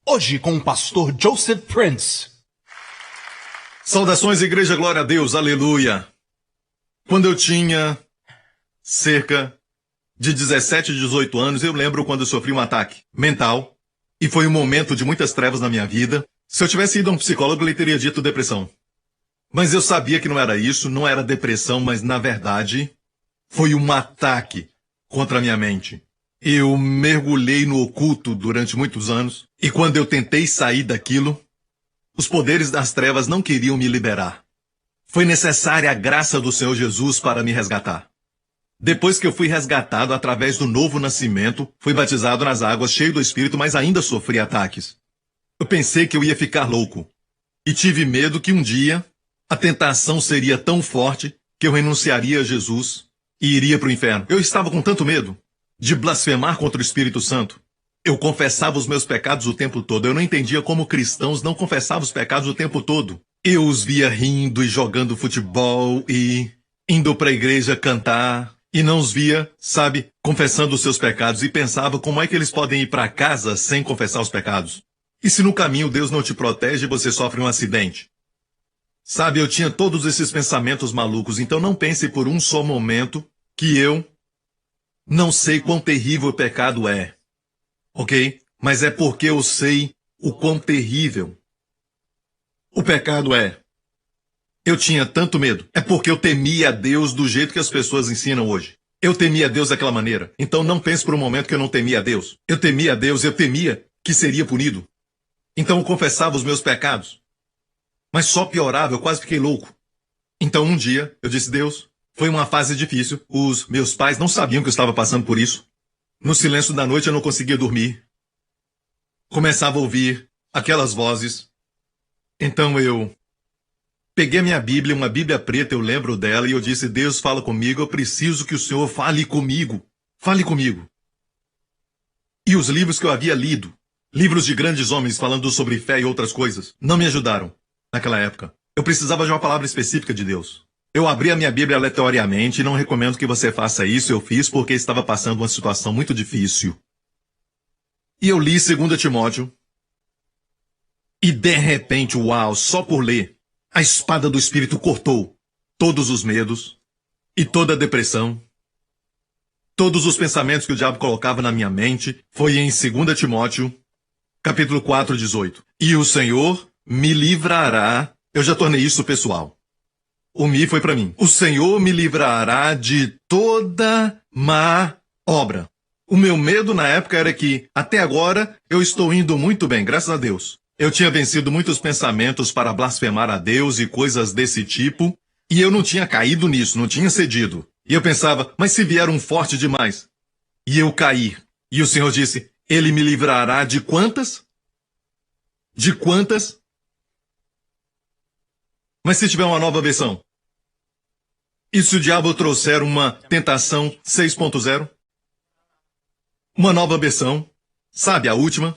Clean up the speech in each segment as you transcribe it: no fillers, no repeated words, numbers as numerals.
Hoje com o pastor Joseph Prince. Saudações, igreja, glória a Deus, aleluia. Quando eu tinha cerca de 17, 18 anos, eu lembro quando eu sofri um ataque mental, e foi um momento de muitas trevas na minha vida. Se eu tivesse ido a um psicólogo, ele teria dito depressão. Mas eu sabia que não era isso, não era depressão, mas na verdade, foi um ataque contra a minha mente. Eu mergulhei no oculto durante muitos anos, e quando eu tentei sair daquilo, os poderes das trevas não queriam me liberar. Foi necessária a graça do Senhor Jesus para me resgatar. Depois que eu fui resgatado através do novo nascimento, fui batizado nas águas, cheio do Espírito, mas ainda sofri ataques. Eu pensei que eu ia ficar louco, e tive medo que um dia a tentação seria tão forte que eu renunciaria a Jesus e iria para o inferno. Eu estava com tanto medo de blasfemar contra o Espírito Santo. Eu confessava os meus pecados o tempo todo. Eu não entendia como cristãos não confessavam os pecados o tempo todo. Eu os via rindo e jogando futebol e indo para a igreja cantar. E não os via, sabe, confessando os seus pecados. E pensava como é que eles podem ir para casa sem confessar os pecados. E se no caminho Deus não te protege e você sofre um acidente? Sabe, eu tinha todos esses pensamentos malucos. Então não pense por um só momento que eu não sei quão terrível o pecado é, ok? Mas é porque eu sei o quão terrível o pecado é. Eu tinha tanto medo. É porque eu temia a Deus do jeito que as pessoas ensinam hoje. Eu temia a Deus daquela maneira. Então não pense por um momento que eu não temia a Deus. Eu temia a Deus, eu temia que seria punido. Então eu confessava os meus pecados. Mas só piorava, eu quase fiquei louco. Então um dia eu disse, Deus, foi uma fase difícil. Os meus pais não sabiam que eu estava passando por isso. No silêncio da noite eu não conseguia dormir. Começava a ouvir aquelas vozes. Então eu peguei a minha Bíblia, uma Bíblia preta, eu lembro dela, e eu disse, Deus, fala comigo, eu preciso que o Senhor fale comigo. Fale comigo. E os livros que eu havia lido, livros de grandes homens falando sobre fé e outras coisas, não me ajudaram naquela época. Eu precisava de uma palavra específica de Deus. Eu abri a minha Bíblia aleatoriamente e não recomendo que você faça isso. Eu fiz porque estava passando uma situação muito difícil. E eu li 2 Timóteo. E de repente, uau, só por ler, a espada do Espírito cortou todos os medos e toda a depressão. Todos os pensamentos que o diabo colocava na minha mente. Foi em 2 Timóteo, capítulo 4, 18. E o Senhor me livrará. Eu já tornei isso pessoal. O mi foi para mim. O Senhor me livrará de toda má obra. O meu medo na época era que, até agora, eu estou indo muito bem, graças a Deus. Eu tinha vencido muitos pensamentos para blasfemar a Deus e coisas desse tipo, e eu não tinha caído nisso, não tinha cedido. E eu pensava, mas se vier um forte demais? E eu caí. E o Senhor disse, Ele me livrará de quantas? De quantas? Mas se tiver uma nova versão? E se o diabo trouxer uma tentação 6.0? Uma nova versão? Sabe a última?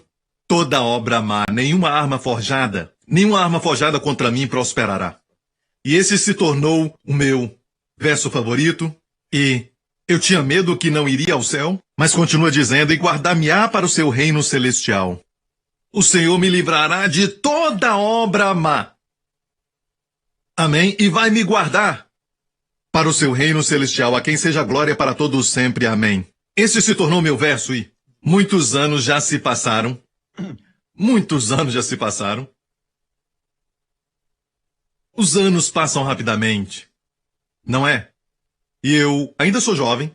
Toda obra má, nenhuma arma forjada contra mim prosperará. E esse se tornou o meu verso favorito. E eu tinha medo que não iria ao céu, mas continua dizendo, e guardar-me-á para o seu reino celestial. O Senhor me livrará de toda obra má. Amém? E vai me guardar para o seu reino celestial, a quem seja glória para todos sempre. Amém. Esse se tornou meu verso e muitos anos já se passaram. Muitos anos já se passaram. Os anos passam rapidamente, não é? E eu ainda sou jovem.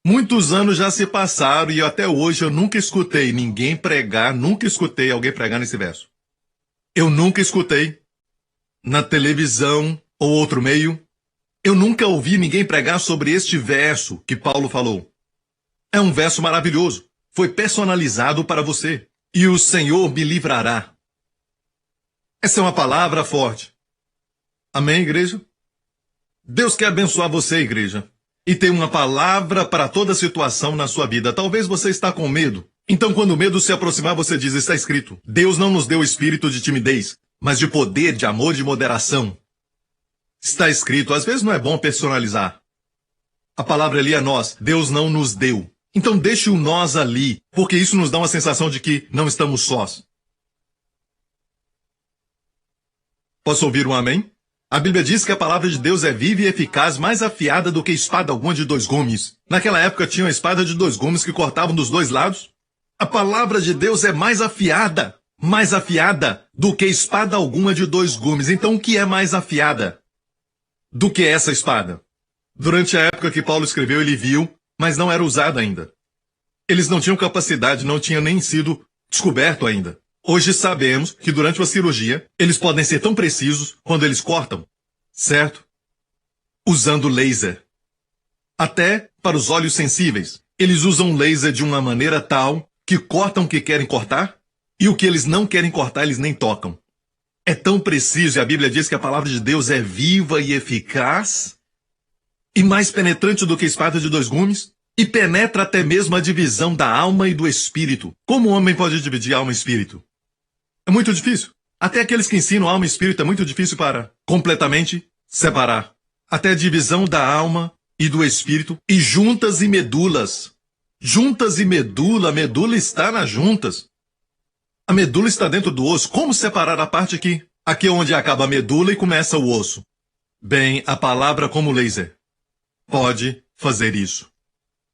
Muitos anos já se passaram e até hoje eu nunca escutei ninguém pregar, nunca escutei alguém pregar nesse verso. Eu nunca escutei na televisão ou outro meio. Eu nunca ouvi ninguém pregar sobre este verso que Paulo falou. É um verso maravilhoso. Foi personalizado para você. E o Senhor me livrará. Essa é uma palavra forte. Amém, igreja? Deus quer abençoar você, igreja. E tem uma palavra para toda situação na sua vida. Talvez você está com medo. Então, quando o medo se aproximar, você diz, está escrito, Deus não nos deu espírito de timidez, mas de poder, de amor, de moderação. Está escrito, às vezes não é bom personalizar. A palavra ali é nós. Deus não nos deu. Então deixe o nós ali, porque isso nos dá uma sensação de que não estamos sós. Posso ouvir um amém? A Bíblia diz que a palavra de Deus é viva e eficaz, mais afiada do que espada alguma de 2 gumes. Naquela época tinha uma espada de 2 gumes que cortavam dos 2 lados. A palavra de Deus é mais afiada do que espada alguma de 2 gumes. Então o que é mais afiada do que essa espada? Durante a época que Paulo escreveu, ele viu, mas não era usada ainda. Eles não tinham capacidade, não tinha nem sido descoberto ainda. Hoje sabemos que durante uma cirurgia, eles podem ser tão precisos quando eles cortam, certo? Usando laser. Até para os olhos sensíveis. Eles usam laser de uma maneira tal que cortam o que querem cortar e o que eles não querem cortar, eles nem tocam. É tão preciso e a Bíblia diz que a palavra de Deus é viva e eficaz e mais penetrante do que espada de 2 gumes e penetra até mesmo a divisão da alma e do espírito. Como o homem pode dividir alma e espírito? É muito difícil. Até aqueles que ensinam alma e espírito é muito difícil para completamente separar. Até a divisão da alma e do espírito e juntas e medulas. Juntas e medula, a medula está nas juntas. A medula está dentro do osso. Como separar a parte aqui? Aqui é onde acaba a medula e começa o osso. Bem, a palavra como laser pode fazer isso.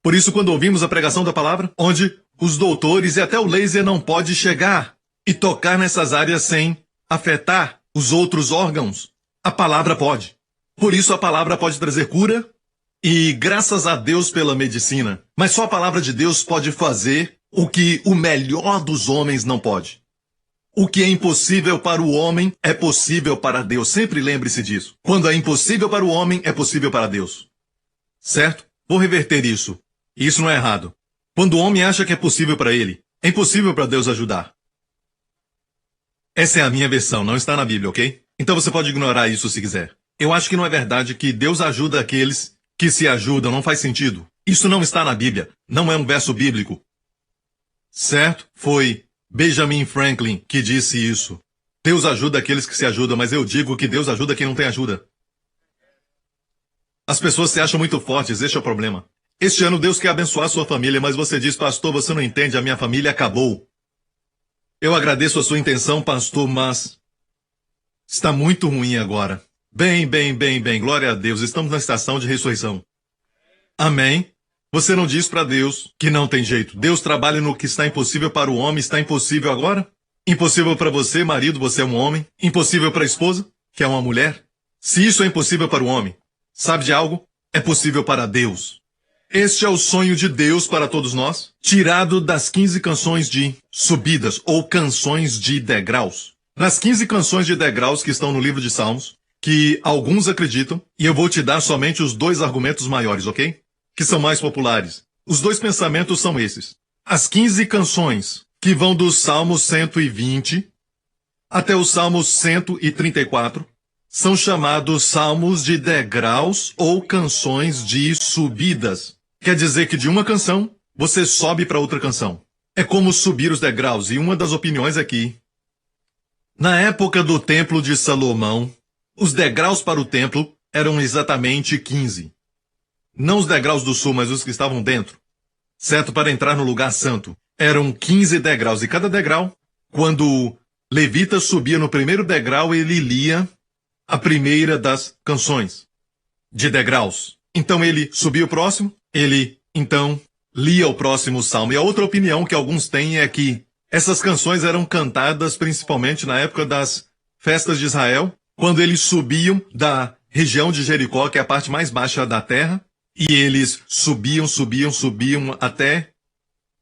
Por isso, quando ouvimos a pregação da palavra, onde os doutores e até o laser não pode chegar e tocar nessas áreas sem afetar os outros órgãos, a palavra pode. Por isso a palavra pode trazer cura e graças a Deus pela medicina. Mas só a palavra de Deus pode fazer o que o melhor dos homens não pode. O que é impossível para o homem é possível para Deus. Sempre lembre-se disso. Quando é impossível para o homem, é possível para Deus. Certo? Vou reverter isso. E isso não é errado. Quando o homem acha que é possível para ele, é impossível para Deus ajudar. Essa é a minha versão, não está na Bíblia, ok? Então você pode ignorar isso se quiser. Eu acho que não é verdade que Deus ajuda aqueles que se ajudam, não faz sentido. Isso não está na Bíblia, não é um verso bíblico. Certo? Foi Benjamin Franklin que disse isso. Deus ajuda aqueles que se ajudam, mas eu digo que Deus ajuda quem não tem ajuda. As pessoas se acham muito fortes, esse é o problema. Este ano Deus quer abençoar a sua família, mas você diz, pastor, você não entende, a minha família acabou. Eu agradeço a sua intenção, pastor, mas está muito ruim agora. Bem, glória a Deus, estamos na estação de ressurreição. Amém? Você não diz para Deus que não tem jeito. Deus trabalha no que está impossível para o homem, está impossível agora? Impossível para você, marido, você é um homem. Impossível para a esposa, que é uma mulher. Se isso é impossível para o homem, sabe de algo? É possível para Deus. Este é o sonho de Deus para todos nós, tirado das 15 canções de subidas, ou canções de degraus. Nas 15 canções de degraus que estão no livro de Salmos, que alguns acreditam, e eu vou te dar somente os 2 argumentos maiores, ok? Que são mais populares. Os 2 pensamentos são esses. As 15 canções, que vão do Salmo 120 até o Salmo 134, são chamados salmos de degraus ou canções de subidas. Quer dizer que de uma canção, você sobe para outra canção. É como subir os degraus, e uma das opiniões aqui. Na época do Templo de Salomão, os degraus para o templo eram exatamente 15. Não os degraus do sul, mas os que estavam dentro. Certo? Para entrar no lugar santo. Eram 15 degraus, e cada degrau, quando o levita subia no primeiro degrau, ele lia a primeira das canções de degraus. Então ele subia o próximo, ele, então, lia o próximo salmo. E a outra opinião que alguns têm é que essas canções eram cantadas principalmente na época das festas de Israel, quando eles subiam da região de Jericó, que é a parte mais baixa da terra, e eles subiam até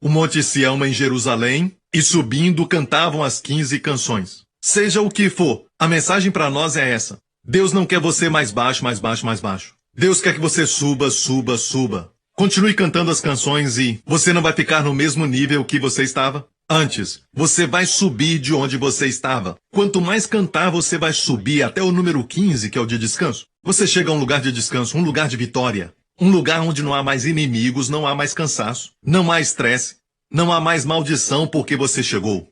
o Monte Sião em Jerusalém, e subindo cantavam as 15 canções. Seja o que for, a mensagem para nós é essa. Deus não quer você mais baixo. Deus quer que você suba. Continue cantando as canções e você não vai ficar no mesmo nível que você estava antes. Você vai subir de onde você estava. Quanto mais cantar, você vai subir até o número 15, que é o de descanso. Você chega a um lugar de descanso, um lugar de vitória. Um lugar onde não há mais inimigos, não há mais cansaço, não há estresse, não há mais maldição porque você chegou.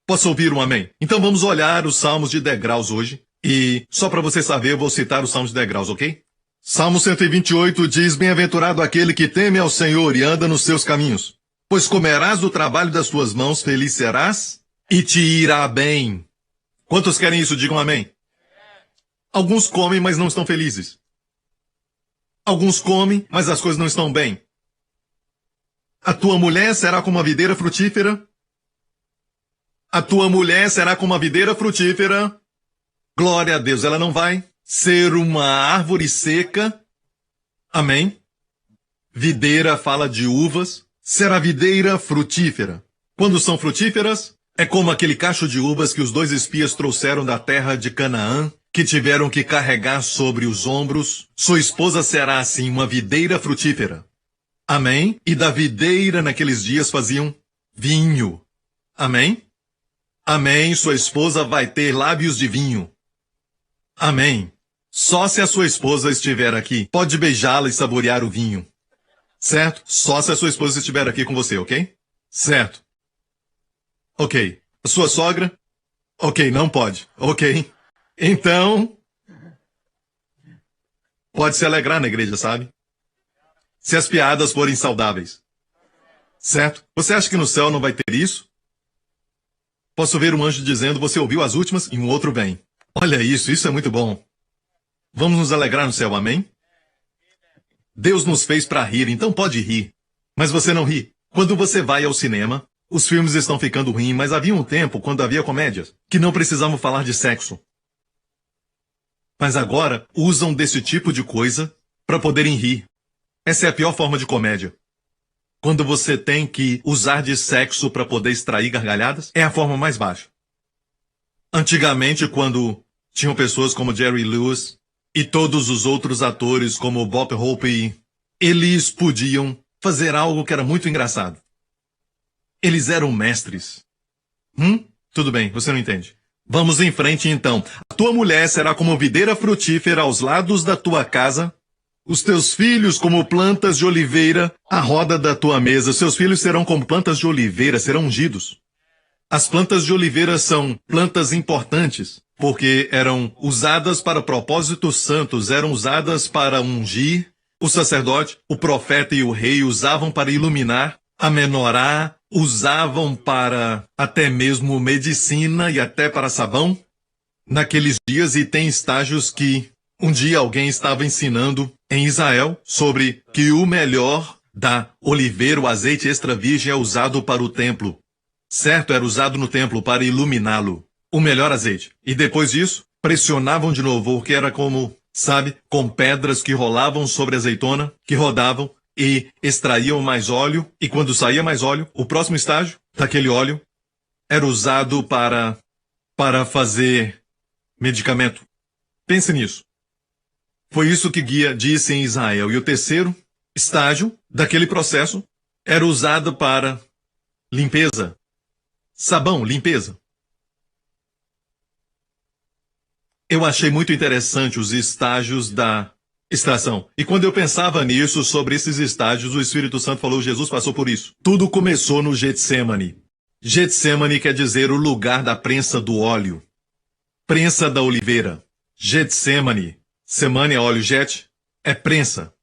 Posso ouvir um amém? Então vamos olhar os salmos de degraus hoje. E só para você saber, eu vou citar os salmos de degraus, ok? Salmo 128 diz: Bem-aventurado aquele que teme ao Senhor e anda nos seus caminhos. Pois comerás do trabalho das tuas mãos, feliz serás e te irá bem. Quantos querem isso? Digam amém. Alguns comem, mas não estão felizes. Alguns comem, mas as coisas não estão bem. A tua mulher será como uma videira frutífera. A tua mulher será como uma videira frutífera. Glória a Deus, ela não vai ser uma árvore seca. Amém? Videira fala de uvas. Será videira frutífera. Quando são frutíferas, é como aquele cacho de uvas que os dois espias trouxeram da terra de Canaã, que tiveram que carregar sobre os ombros. Sua esposa será assim uma videira frutífera. Amém? E da videira naqueles dias faziam vinho. Amém? Amém. Sua esposa vai ter lábios de vinho. Amém. Só se a sua esposa estiver aqui, pode beijá-la e saborear o vinho. Certo? Só se a sua esposa estiver aqui com você, ok? Certo. Ok. A sua sogra? Ok, não pode. Ok. Então, pode se alegrar na igreja, sabe? Se as piadas forem saudáveis. Certo? Você acha que no céu não vai ter isso? Posso ver um anjo dizendo: você ouviu as últimas e um outro vem. Olha isso é muito bom. Vamos nos alegrar no céu, amém? Deus nos fez para rir, então pode rir. Mas você não ri. Quando você vai ao cinema, os filmes estão ficando ruins, mas havia um tempo, quando havia comédias, que não precisavam falar de sexo. Mas agora usam desse tipo de coisa para poderem rir. Essa é a pior forma de comédia. Quando você tem que usar de sexo para poder extrair gargalhadas, é a forma mais baixa. Antigamente, quando tinham pessoas como Jerry Lewis e todos os outros atores como Bob Hope, eles podiam fazer algo que era muito engraçado. Eles eram mestres. Tudo bem, você não entende. Vamos em frente então. A tua mulher será como videira frutífera aos lados da tua casa, os teus filhos como plantas de oliveira à roda da tua mesa. Seus filhos serão como plantas de oliveira, serão ungidos. As plantas de oliveira são plantas importantes, porque eram usadas para propósitos santos, eram usadas para ungir. O sacerdote, o profeta e o rei usavam para iluminar. A menorá usavam para até mesmo medicina e até para sabão. Naqueles dias, e tem estágios que um dia alguém estava ensinando em Israel sobre que o melhor da oliveira, o azeite extra virgem, é usado para o templo. Certo, era usado no templo para iluminá-lo. O melhor azeite. E depois disso, pressionavam de novo, porque era como, sabe, com pedras que rolavam sobre a azeitona, que rodavam e extraíam mais óleo. E quando saía mais óleo, o próximo estágio daquele óleo era usado para fazer medicamento. Pense nisso. Foi isso que Guia disse em Israel. E o terceiro estágio daquele processo era usado para limpeza. Sabão, limpeza. Eu achei muito interessante os estágios da extração. E quando eu pensava nisso, sobre esses estágios, o Espírito Santo falou: Jesus passou por isso. Tudo começou no Getsemane. Getsemane quer dizer o lugar da prensa do óleo. Prensa da oliveira. Getsemane. Semane é óleo, jet é prensa.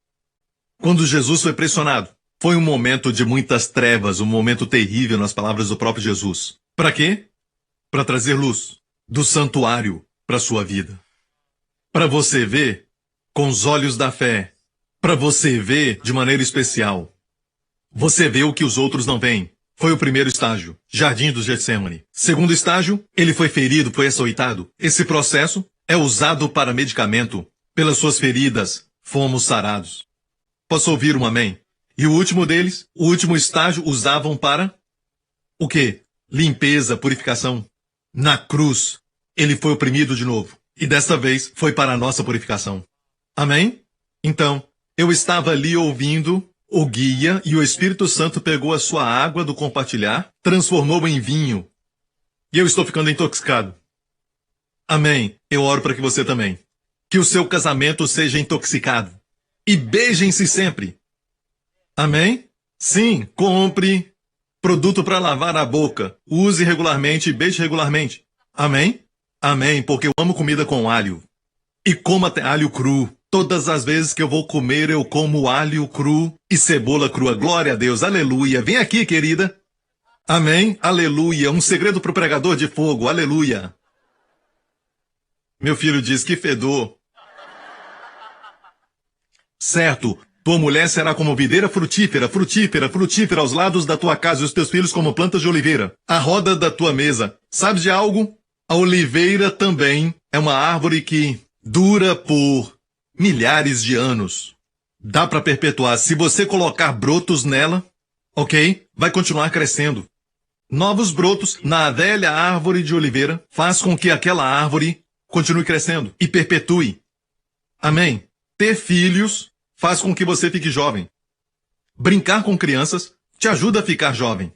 Quando Jesus foi pressionado, foi um momento de muitas trevas, um momento terrível nas palavras do próprio Jesus. Para quê? Para trazer luz do santuário para a sua vida. Para você ver com os olhos da fé. Para você ver de maneira especial. Você vê o que os outros não veem. Foi o primeiro estágio, Jardim do Getsemane. Segundo estágio, ele foi ferido, foi açoitado. Esse processo é usado para medicamento. Pelas suas feridas, fomos sarados. Posso ouvir um amém? E o último deles, o último estágio, usavam para o quê? Limpeza, purificação. Na cruz, ele foi oprimido de novo. E desta vez, foi para a nossa purificação. Amém? Então, eu estava ali ouvindo o guia e o Espírito Santo pegou a sua água do compartilhar, transformou em vinho. E eu estou ficando intoxicado. Amém. Eu oro para que você também. Que o seu casamento seja intoxicado. E beijem-se sempre. Amém? Sim, compre produto para lavar a boca. Use regularmente e beije regularmente. Amém? Amém, porque eu amo comida com alho. E coma até alho cru. Todas as vezes que eu vou comer, eu como alho cru e cebola crua. Glória a Deus, aleluia. Vem aqui, querida. Amém, aleluia. Um segredo para o pregador de fogo, aleluia. Meu filho diz, que fedor. Certo, tua mulher será como videira frutífera, frutífera, frutífera aos lados da tua casa e os teus filhos como plantas de oliveira. A roda da tua mesa. Sabe de algo? A oliveira também é uma árvore que dura por milhares de anos. Dá para perpetuar. Se você colocar brotos nela, ok? Vai continuar crescendo. Novos brotos na velha árvore de oliveira faz com que aquela árvore continue crescendo e perpetue. Amém? Ter filhos faz com que você fique jovem. Brincar com crianças te ajuda a ficar jovem.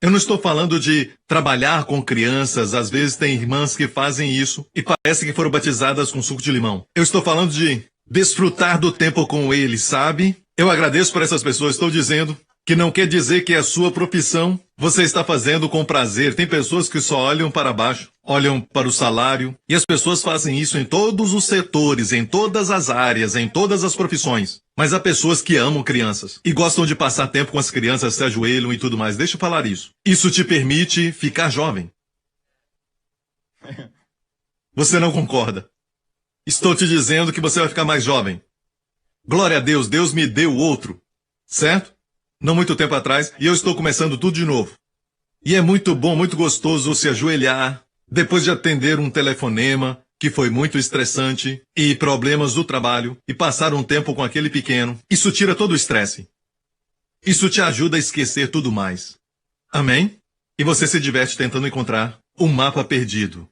Eu não estou falando de trabalhar com crianças, às vezes tem irmãs que fazem isso e parece que foram batizadas com suco de limão. Eu estou falando de desfrutar do tempo com eles, sabe? Eu agradeço por essas pessoas, estou dizendo que não quer dizer que a sua profissão você está fazendo com prazer. Tem pessoas que só olham para baixo, olham para o salário, e as pessoas fazem isso em todos os setores, em todas as áreas, em todas as profissões. Mas há pessoas que amam crianças e gostam de passar tempo com as crianças, se ajoelham e tudo mais. Deixa eu falar isso. Isso te permite ficar jovem. Você não concorda? Estou te dizendo que você vai ficar mais jovem. Glória a Deus, Deus me deu outro, certo? Não muito tempo atrás, e eu estou começando tudo de novo. E é muito bom, muito gostoso se ajoelhar, depois de atender um telefonema, que foi muito estressante, e problemas do trabalho, e passar um tempo com aquele pequeno. Isso tira todo o estresse. Isso te ajuda a esquecer tudo mais. Amém? E você se diverte tentando encontrar um mapa perdido.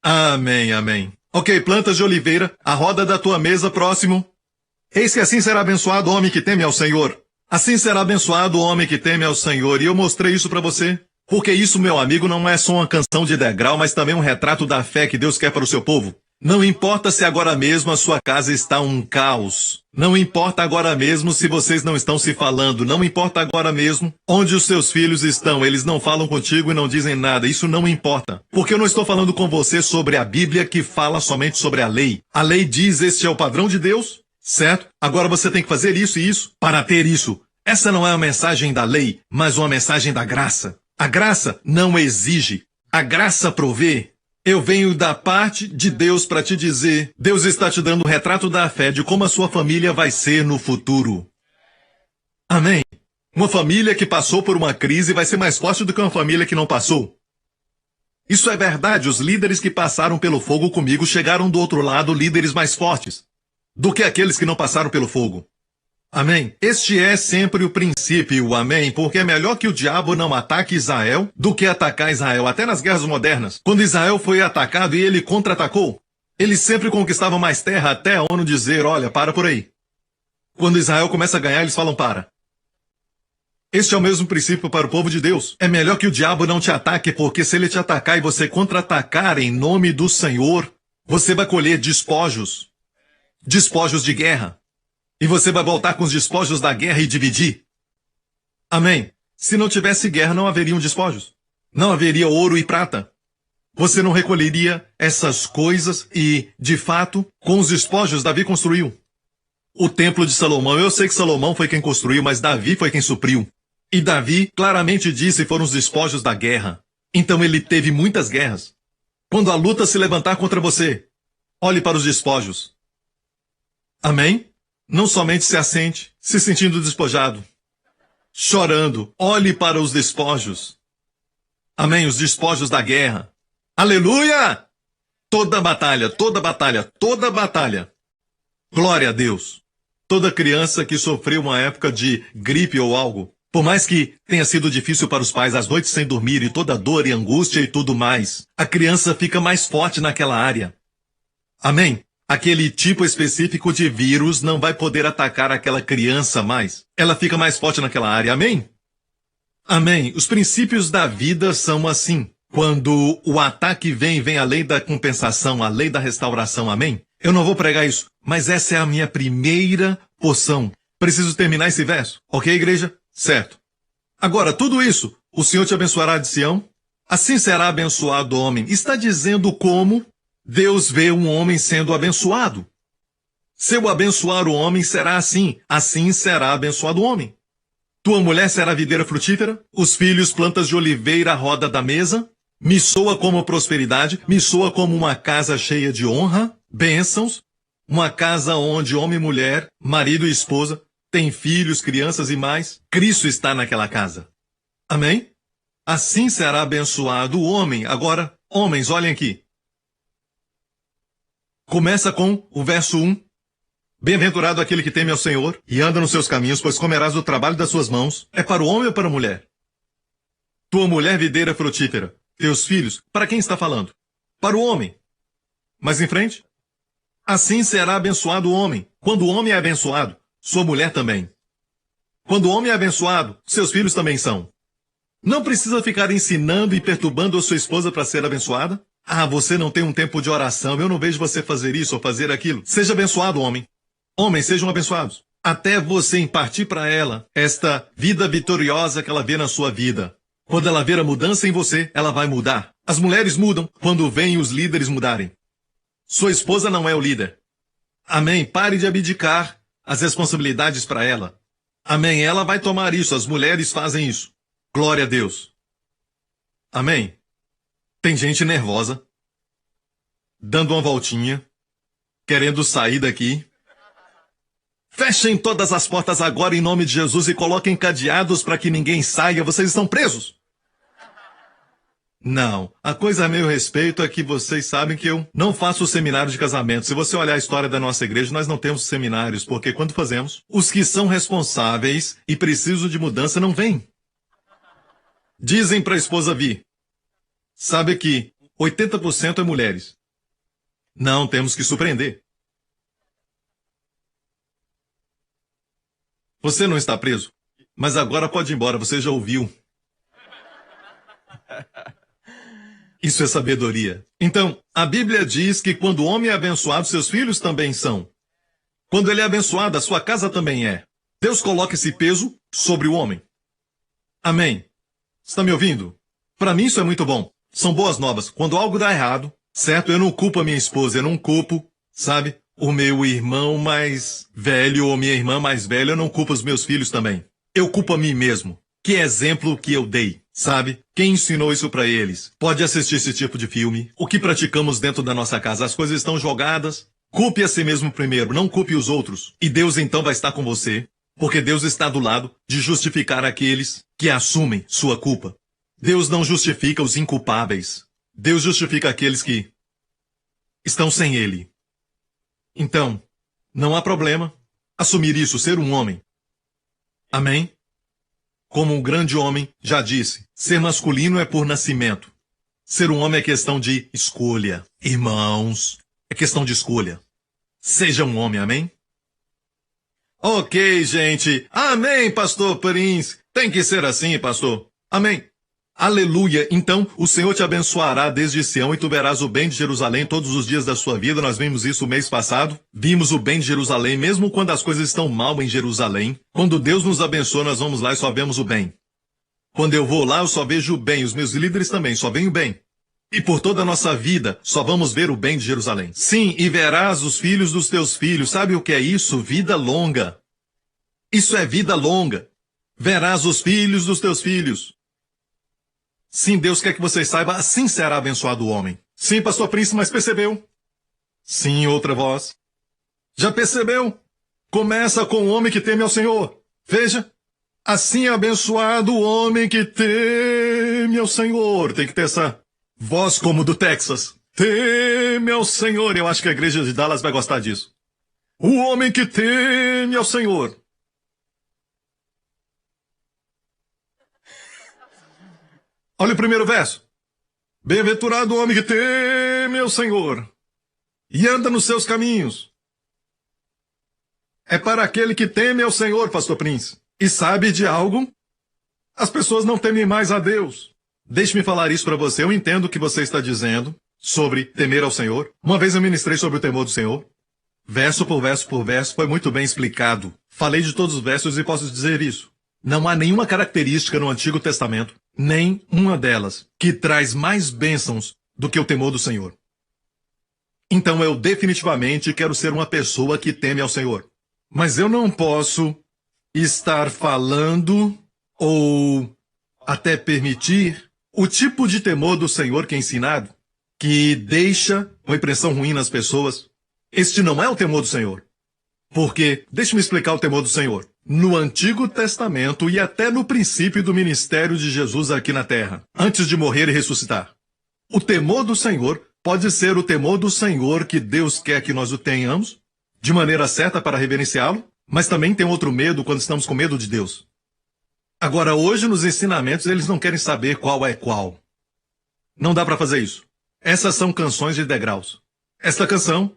Amém, amém. Ok, plantas de oliveira, a roda da tua mesa próximo. Eis que assim será abençoado o homem que teme ao Senhor. Assim será abençoado o homem que teme ao Senhor. E eu mostrei isso para você. Porque isso, meu amigo, não é só uma canção de degrau, mas também um retrato da fé que Deus quer para o seu povo. Não importa se agora mesmo a sua casa está um caos. Não importa agora mesmo se vocês não estão se falando. Não importa agora mesmo onde os seus filhos estão. Eles não falam contigo e não dizem nada. Isso não importa. Porque eu não estou falando com você sobre a Bíblia que fala somente sobre a lei. A lei diz este é o padrão de Deus. Certo? Agora você tem que fazer isso e isso para ter isso. Essa não é uma mensagem da lei, mas uma mensagem da graça. A graça não exige. A graça provê. Eu venho da parte de Deus para te dizer, Deus está te dando um retrato da fé de como a sua família vai ser no futuro. Amém? Uma família que passou por uma crise vai ser mais forte do que uma família que não passou. Isso é verdade. Os líderes que passaram pelo fogo comigo chegaram do outro lado líderes mais fortes do que aqueles que não passaram pelo fogo. Amém? Este é sempre o princípio, amém? Porque é melhor que o diabo não ataque Israel do que atacar Israel, até nas guerras modernas. Quando Israel foi atacado e ele contra-atacou, ele sempre conquistava mais terra até a ONU dizer, olha, para por aí. Quando Israel começa a ganhar, eles falam, para. Este é o mesmo princípio para o povo de Deus. É melhor que o diabo não te ataque, porque se ele te atacar e você contra-atacar em nome do Senhor, você vai colher despojos. Despojos de guerra. E você vai voltar com os despojos da guerra e dividir. Amém. Se não tivesse guerra, não haveriam despojos. Não haveria ouro e prata. Você não recolheria essas coisas e, de fato, com os despojos, Davi construiu. O templo de Salomão, eu sei que Salomão foi quem construiu, mas Davi foi quem supriu. E Davi claramente disse foram os despojos da guerra. Então ele teve muitas guerras. Quando a luta se levantar contra você, olhe para os despojos. Amém? Não somente se assente, se sentindo despojado, chorando, olhe para os despojos. Amém? Os despojos da guerra. Aleluia! Toda batalha, toda batalha, toda batalha. Glória a Deus. Toda criança que sofreu uma época de gripe ou algo, por mais que tenha sido difícil para os pais, as noites sem dormir e toda dor e angústia e tudo mais, a criança fica mais forte naquela área. Amém? Aquele tipo específico de vírus não vai poder atacar aquela criança mais. Ela fica mais forte naquela área. Amém? Amém. Os princípios da vida são assim. Quando o ataque vem a lei da compensação, a lei da restauração. Amém? Eu não vou pregar isso, mas essa é a minha primeira porção. Preciso terminar esse verso. Ok, igreja? Certo. Agora, tudo isso, o Senhor te abençoará de Sião. Assim será abençoado o homem. Está dizendo como? Deus vê um homem sendo abençoado. Se eu abençoar o homem, será assim. Assim será abençoado o homem. Tua mulher será videira frutífera, os filhos plantas de oliveira à roda da mesa. Me soa como prosperidade, me soa como uma casa cheia de honra, bênçãos, uma casa onde homem e mulher, marido e esposa, têm filhos, crianças e mais. Cristo está naquela casa. Amém? Assim será abençoado o homem. Agora, homens, olhem aqui. Começa com o verso 1. Bem-aventurado aquele que teme ao Senhor e anda nos seus caminhos, pois comerás do trabalho das suas mãos. É para o homem ou para a mulher? Tua mulher videira frutífera. Teus filhos, para quem está falando? Para o homem. Mas em frente? Assim será abençoado o homem. Quando o homem é abençoado, sua mulher também. Quando o homem é abençoado, seus filhos também são. Não precisa ficar ensinando e perturbando a sua esposa para ser abençoada? Ah, você não tem um tempo de oração, eu não vejo você fazer isso ou fazer aquilo. Seja abençoado, homem. Homens, sejam abençoados. Até você impartir para ela esta vida vitoriosa que ela vê na sua vida. Quando ela ver a mudança em você, ela vai mudar. As mulheres mudam quando veem os líderes mudarem. Sua esposa não é o líder. Amém. Pare de abdicar as responsabilidades para ela. Amém. Ela vai tomar isso. As mulheres fazem isso. Glória a Deus. Amém. Tem gente nervosa, dando uma voltinha, querendo sair daqui. Fechem todas as portas agora em nome de Jesus e coloquem cadeados para que ninguém saia. Vocês estão presos. Não, a coisa a meu respeito é que vocês sabem que eu não faço seminário de casamento. Se você olhar a história da nossa igreja, nós não temos seminários, porque quando fazemos, os que são responsáveis e precisam de mudança não vêm. Dizem para a esposa vir. Sabe que 80% é mulheres. Não, temos que surpreender. Você não está preso, mas agora pode ir embora, você já ouviu. Isso é sabedoria. Então, a Bíblia diz que quando o homem é abençoado, seus filhos também são. Quando ele é abençoado, a sua casa também é. Deus coloca esse peso sobre o homem. Amém. Está me ouvindo? Para mim isso é muito bom. São boas novas. Quando algo dá errado, certo? Eu não culpo a minha esposa, eu não culpo, sabe, o meu irmão mais velho ou minha irmã mais velha, eu não culpo os meus filhos também. Eu culpo a mim mesmo. Que exemplo que eu dei, sabe? Quem ensinou isso para eles? Pode assistir esse tipo de filme. O que praticamos dentro da nossa casa? As coisas estão jogadas. Culpe a si mesmo primeiro, não culpe os outros. E Deus então vai estar com você, porque Deus está do lado de justificar aqueles que assumem sua culpa. Deus não justifica os inculpáveis. Deus justifica aqueles que estão sem Ele. Então, não há problema assumir isso, ser um homem. Amém? Como um grande homem já disse, ser masculino é por nascimento. Ser um homem é questão de escolha. Irmãos, é questão de escolha. Seja um homem, amém? Ok, gente. Amém, pastor Prince. Tem que ser assim, pastor. Amém. Aleluia. Então, o Senhor te abençoará desde Sião e tu verás o bem de Jerusalém todos os dias da sua vida. Nós vimos isso o mês passado. Vimos o bem de Jerusalém, mesmo quando as coisas estão mal em Jerusalém. Quando Deus nos abençoa, nós vamos lá e só vemos o bem. Quando eu vou lá, eu só vejo o bem. Os meus líderes também, só veem o bem. E por toda a nossa vida, só vamos ver o bem de Jerusalém. Sim, e verás os filhos dos teus filhos. Sabe o que é isso? Vida longa. Isso é vida longa. Verás os filhos dos teus filhos. Sim, Deus quer que você saiba, assim será abençoado o homem. Sim, pastor Príncipe, mas percebeu? Sim, outra voz. Já percebeu? Começa com o homem que teme ao Senhor. Veja, assim é abençoado o homem que teme ao Senhor. Tem que ter essa voz como do Texas. Teme ao Senhor. Eu acho que a igreja de Dallas vai gostar disso. O homem que teme ao Senhor. Olha o primeiro verso. Bem-aventurado o homem que teme ao Senhor e anda nos seus caminhos. É para aquele que teme ao Senhor, pastor Prince. E sabe de algo? As pessoas não temem mais a Deus. Deixe-me falar isso para você. Eu entendo o que você está dizendo sobre temer ao Senhor. Uma vez eu ministrei sobre o temor do Senhor. Verso por verso por verso, foi muito bem explicado. Falei de todos os versos e posso dizer isso. Não há nenhuma característica no Antigo Testamento, nem uma delas, que traz mais bênçãos do que o temor do Senhor. Então eu definitivamente quero ser uma pessoa que teme ao Senhor. Mas eu não posso estar falando ou até permitir o tipo de temor do Senhor que é ensinado, que deixa uma impressão ruim nas pessoas. Este não é o temor do Senhor. Porque, deixe-me explicar o temor do Senhor. No Antigo Testamento e até no princípio do ministério de Jesus aqui na Terra, antes de morrer e ressuscitar. O temor do Senhor pode ser o temor do Senhor que Deus quer que nós o tenhamos, de maneira certa para reverenciá-lo, mas também tem outro medo quando estamos com medo de Deus. Agora, hoje nos ensinamentos eles não querem saber qual é qual. Não dá para fazer isso. Essas são canções de degraus. Esta canção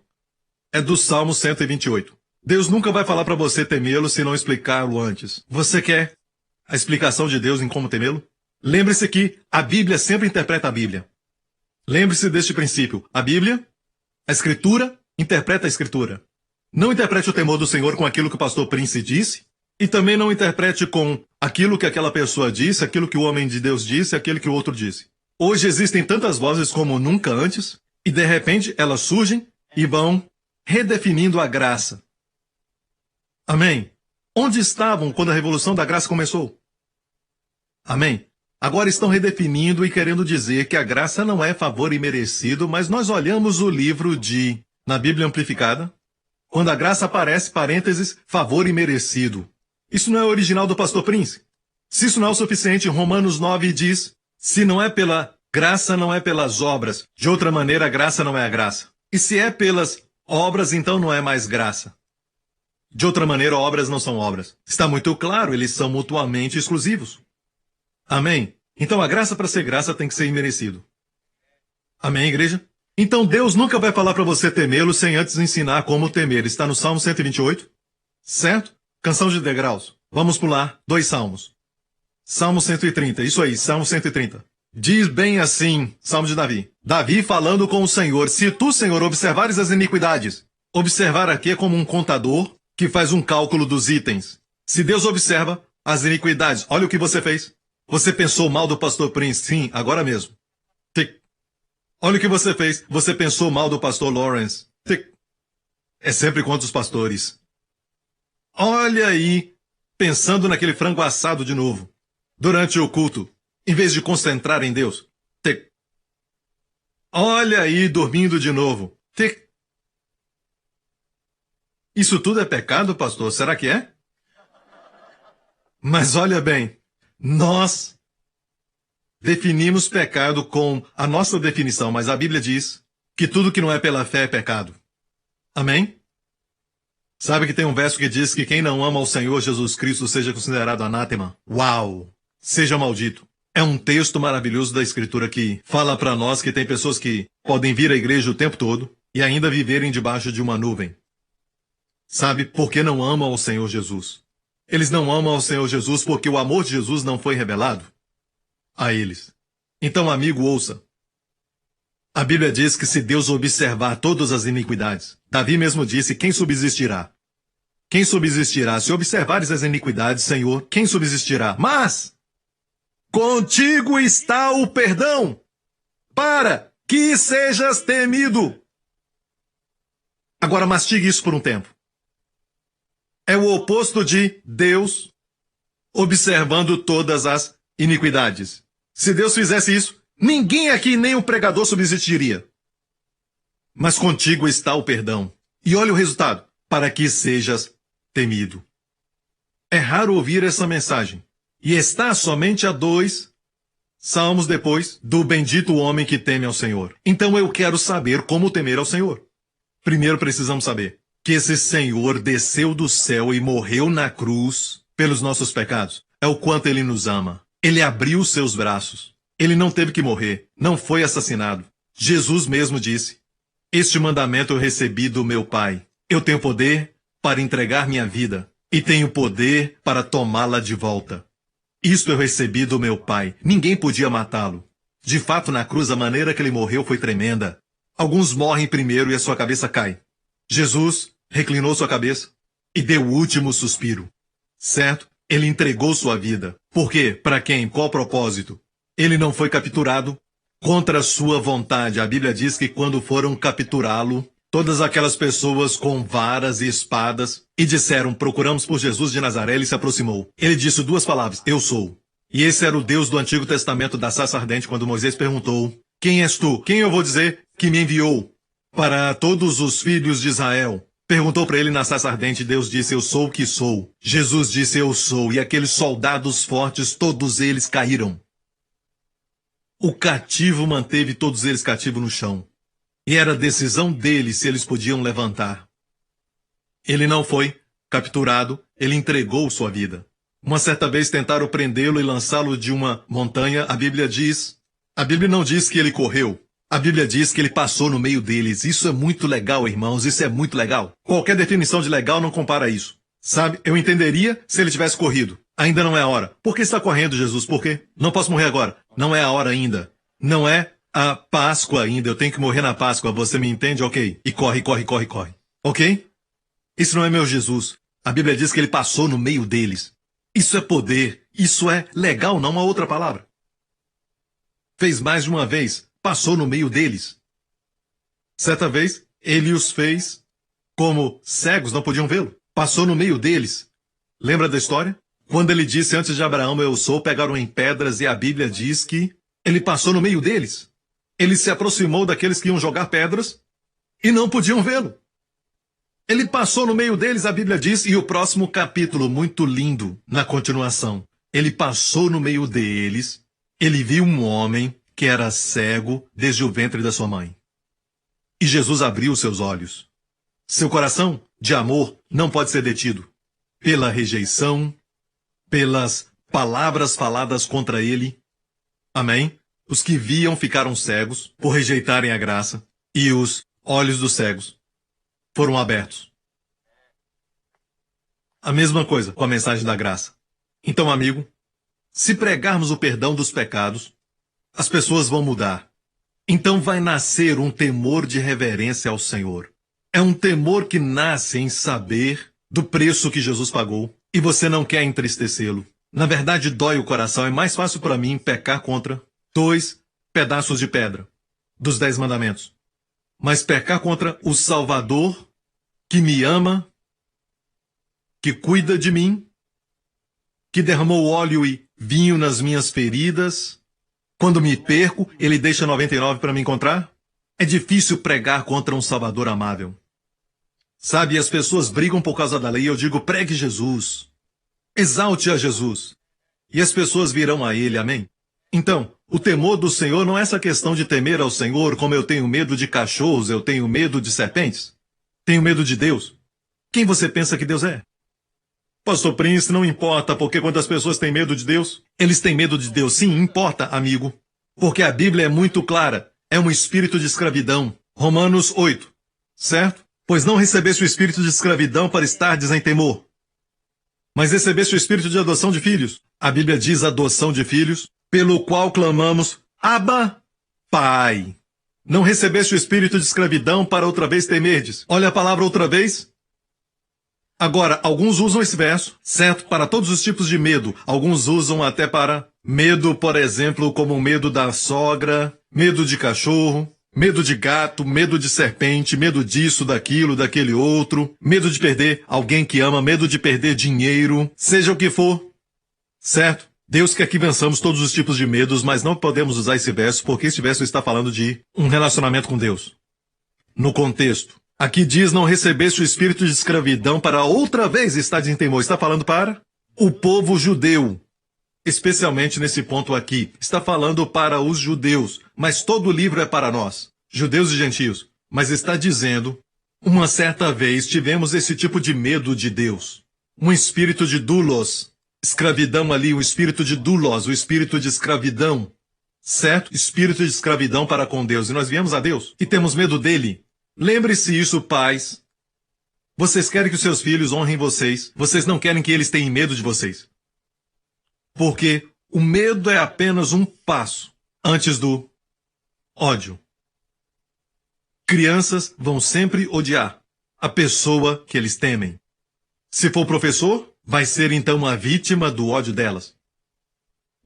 é do Salmo 128. Deus nunca vai falar para você temê-lo se não explicá-lo antes. Você quer a explicação de Deus em como temê-lo? Lembre-se que a Bíblia sempre interpreta a Bíblia. Lembre-se deste princípio. A Bíblia, a Escritura, interpreta a Escritura. Não interprete o temor do Senhor com aquilo que o pastor Prince disse, e também não interprete com aquilo que aquela pessoa disse, aquilo que o homem de Deus disse, aquilo que o outro disse. Hoje existem tantas vozes como nunca antes, e de repente elas surgem e vão redefinindo a graça. Amém? Onde estavam quando a Revolução da Graça começou? Amém? Agora estão redefinindo e querendo dizer que a graça não é favor imerecido, mas nós olhamos o livro na Bíblia Amplificada, quando a graça aparece, parênteses, favor imerecido. Isso não é original do pastor Prince? Se isso não é o suficiente, Romanos 9 diz, se não é pela graça, não é pelas obras. De outra maneira, a graça não é a graça. E se é pelas obras, então não é mais graça. De outra maneira, obras não são obras. Está muito claro, eles são mutuamente exclusivos. Amém? Então a graça para ser graça tem que ser imerecido. Amém, igreja? Então Deus nunca vai falar para você temê-lo sem antes ensinar como temer. Está no Salmo 128, certo? Canção de degraus. Vamos pular 2 salmos. Salmo 130, isso aí, Salmo 130. Diz bem assim, Salmo de Davi. Davi falando com o Senhor, se tu, Senhor, observares as iniquidades. Observar aqui é como um contador que faz um cálculo dos itens. Se Deus observa as iniquidades, olha o que você fez. Você pensou mal do pastor Prince? Sim, agora mesmo. Tic. Olha o que você fez. Você pensou mal do pastor Lawrence? Tic. É sempre contra os pastores. Olha aí, pensando naquele frango assado de novo. Durante o culto, em vez de concentrar em Deus. Tic. Olha aí, dormindo de novo. Tic. Isso tudo é pecado, pastor? Será que é? Mas olha bem, nós definimos pecado com a nossa definição, mas a Bíblia diz que tudo que não é pela fé é pecado. Amém? Sabe que tem um verso que diz que quem não ama ao Senhor Jesus Cristo seja considerado anátema? Uau! Seja maldito. É um texto maravilhoso da Escritura que fala para nós que tem pessoas que podem vir à igreja o tempo todo e ainda viverem debaixo de uma nuvem. Sabe, porque não amam ao Senhor Jesus. Eles não amam ao Senhor Jesus porque o amor de Jesus não foi revelado a eles. Então, amigo, ouça. A Bíblia diz que se Deus observar todas as iniquidades, Davi mesmo disse, quem subsistirá? Quem subsistirá? Se observares as iniquidades, Senhor, quem subsistirá? Mas contigo está o perdão, para que sejas temido. Agora mastigue isso por um tempo. É o oposto de Deus observando todas as iniquidades. Se Deus fizesse isso, ninguém aqui, nem o pregador, subsistiria. Mas contigo está o perdão. E olha o resultado, para que sejas temido. É raro ouvir essa mensagem. E está somente a 2 salmos depois do bendito homem que teme ao Senhor. Então eu quero saber como temer ao Senhor. Primeiro precisamos saber que esse Senhor desceu do céu e morreu na cruz pelos nossos pecados. É o quanto Ele nos ama. Ele abriu os seus braços. Ele não teve que morrer. Não foi assassinado. Jesus mesmo disse, este mandamento eu recebi do meu Pai. Eu tenho poder para entregar minha vida e tenho poder para tomá-la de volta. Isto eu recebi do meu Pai. Ninguém podia matá-lo. De fato, na cruz, a maneira que ele morreu foi tremenda. Alguns morrem primeiro e a sua cabeça cai. Jesus reclinou sua cabeça e deu o último suspiro. Certo? Ele entregou sua vida. Por quê? Para quem? Qual propósito? Ele não foi capturado. contra a sua vontade. A Bíblia diz que quando foram capturá-lo, todas aquelas pessoas com varas e espadas e disseram, procuramos por Jesus de Nazaré, ele se aproximou. Ele disse duas palavras, eu sou. E esse era o Deus do Antigo Testamento da sarça ardente quando Moisés perguntou, quem és tu? Quem eu vou dizer que me enviou para todos os filhos de Israel? Perguntou para ele na sarça ardente, Deus disse, eu sou o que sou. Jesus disse, eu sou. E aqueles soldados fortes, todos eles caíram. O cativo manteve todos eles cativos no chão. E era decisão deles se eles podiam levantar. Ele não foi capturado, ele entregou sua vida. Uma certa vez tentaram prendê-lo e lançá-lo de uma montanha. A Bíblia não diz que ele correu. A Bíblia diz que ele passou no meio deles. Isso é muito legal, irmãos. Isso é muito legal. Qualquer definição de legal não compara isso. Sabe, eu entenderia se ele tivesse corrido. Ainda não é a hora. Por que está correndo, Jesus? Por quê? Não posso morrer agora. Não é a hora ainda. Não é a Páscoa ainda. Eu tenho que morrer na Páscoa. Você me entende? Ok. E corre. Ok? Isso não é meu Jesus. A Bíblia diz que ele passou no meio deles. Isso é poder. Isso é legal, não uma outra palavra. Fez mais de uma vez. Passou no meio deles. Certa vez, ele os fez como cegos, não podiam vê-lo. Passou no meio deles. Lembra da história? Quando ele disse antes de Abraão, eu sou, pegaram em pedras e a Bíblia diz que ele passou no meio deles. Ele se aproximou daqueles que iam jogar pedras e não podiam vê-lo. Ele passou no meio deles, a Bíblia diz, e o próximo capítulo, muito lindo, na continuação. Ele passou no meio deles, ele viu um homem que era cego desde o ventre da sua mãe. E Jesus abriu seus olhos. Seu coração de amor não pode ser detido pela rejeição, pelas palavras faladas contra ele. Amém? Os que viam ficaram cegos por rejeitarem a graça, e os olhos dos cegos foram abertos. A mesma coisa com a mensagem da graça. Então, amigo, se pregarmos o perdão dos pecados, as pessoas vão mudar. Então vai nascer um temor de reverência ao Senhor. É um temor que nasce em saber do preço que Jesus pagou e você não quer entristecê-lo. Na verdade, dói o coração. É mais fácil para mim pecar contra 2 pedaços de pedra dos 10 mandamentos. Mas pecar contra o Salvador que me ama, que cuida de mim, que derramou óleo e vinho nas minhas feridas. Quando me perco, ele deixa 99 para me encontrar? É difícil pregar contra um Salvador amável. Sabe, as pessoas brigam por causa da lei. Eu digo, pregue Jesus. Exalte a Jesus. E as pessoas virão a ele, amém? Então, o temor do Senhor não é essa questão de temer ao Senhor, como eu tenho medo de cachorros, eu tenho medo de serpentes. Tenho medo de Deus. Quem você pensa que Deus é? Pastor Prince, não importa, porque quando as pessoas têm medo de Deus, eles têm medo de Deus. Sim, importa, amigo. Porque a Bíblia é muito clara. É um espírito de escravidão. Romanos 8. Certo? Pois não recebeste o espírito de escravidão para estardes em temor, mas recebeste o espírito de adoção de filhos. A Bíblia diz adoção de filhos, pelo qual clamamos, Abba, Pai. Não recebeste o espírito de escravidão para outra vez temerdes. Olha a palavra outra vez. Agora, alguns usam esse verso, certo, para todos os tipos de medo. Alguns usam até para medo, por exemplo, como o medo da sogra, medo de cachorro, medo de gato, medo de serpente, medo disso, daquilo, daquele outro, medo de perder alguém que ama, medo de perder dinheiro, seja o que for, certo? Deus quer que vençamos todos os tipos de medos, mas não podemos usar esse verso, porque esse verso está falando de um relacionamento com Deus. No contexto. Aqui diz, não recebeste o espírito de escravidão para outra vez estar em temor. Está falando para o povo judeu. Especialmente nesse ponto aqui. Está falando para os judeus. Mas todo o livro é para nós, judeus e gentios. Mas está dizendo, uma certa vez tivemos esse tipo de medo de Deus. Um espírito de doulos. Escravidão ali, o espírito de doulos, o espírito de escravidão. Certo? Espírito de escravidão para com Deus. E nós viemos a Deus e temos medo dele. Lembre-se isso, pais. Vocês querem que os seus filhos honrem vocês. Vocês não querem que eles tenham medo de vocês. Porque o medo é apenas um passo antes do ódio. Crianças vão sempre odiar a pessoa que eles temem. Se for professor, vai ser então a vítima do ódio delas.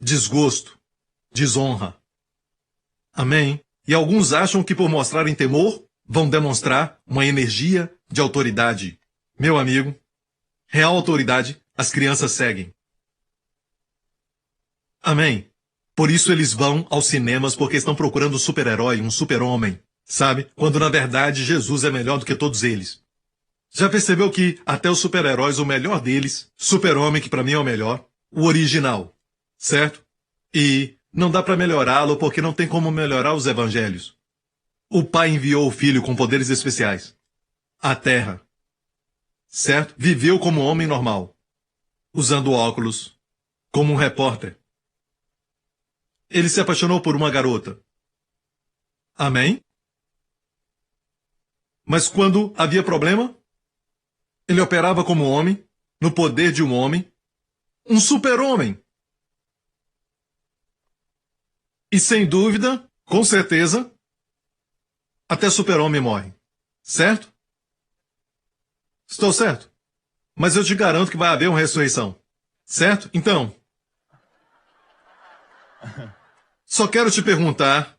Desgosto, desonra. Amém? E alguns acham que por mostrarem temor, vão demonstrar uma energia de autoridade. Meu amigo, real autoridade, as crianças seguem. Amém? Por isso eles vão aos cinemas porque estão procurando um super-herói, um super-homem, sabe? Quando na verdade Jesus é melhor do que todos eles. Já percebeu que até os super-heróis, o melhor deles, super-homem, que pra mim é o melhor, o original, certo? E não dá pra melhorá-lo porque não tem como melhorar os evangelhos. O pai enviou o filho com poderes especiais à terra, certo? Viveu como um homem normal, usando óculos, como um repórter. Ele se apaixonou por uma garota. Amém? Mas quando havia problema, ele operava como homem, no poder de um homem, um super-homem. E sem dúvida, com certeza, até super-homem morre. Certo? Estou certo? Mas eu te garanto que vai haver uma ressurreição. Certo? Então, só quero te perguntar,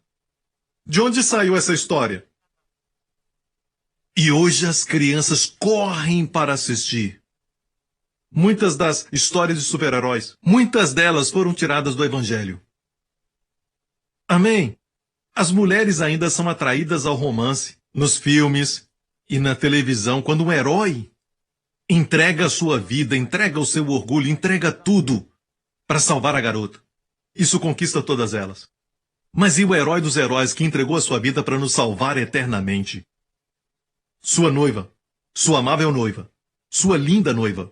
de onde saiu essa história? E hoje as crianças correm para assistir. Muitas das histórias de super-heróis, muitas delas foram tiradas do Evangelho. Amém? As mulheres ainda são atraídas ao romance, nos filmes e na televisão, quando um herói entrega a sua vida, entrega o seu orgulho, entrega tudo para salvar a garota. Isso conquista todas elas. Mas e o herói dos heróis que entregou a sua vida para nos salvar eternamente? Sua noiva, sua amável noiva, sua linda noiva.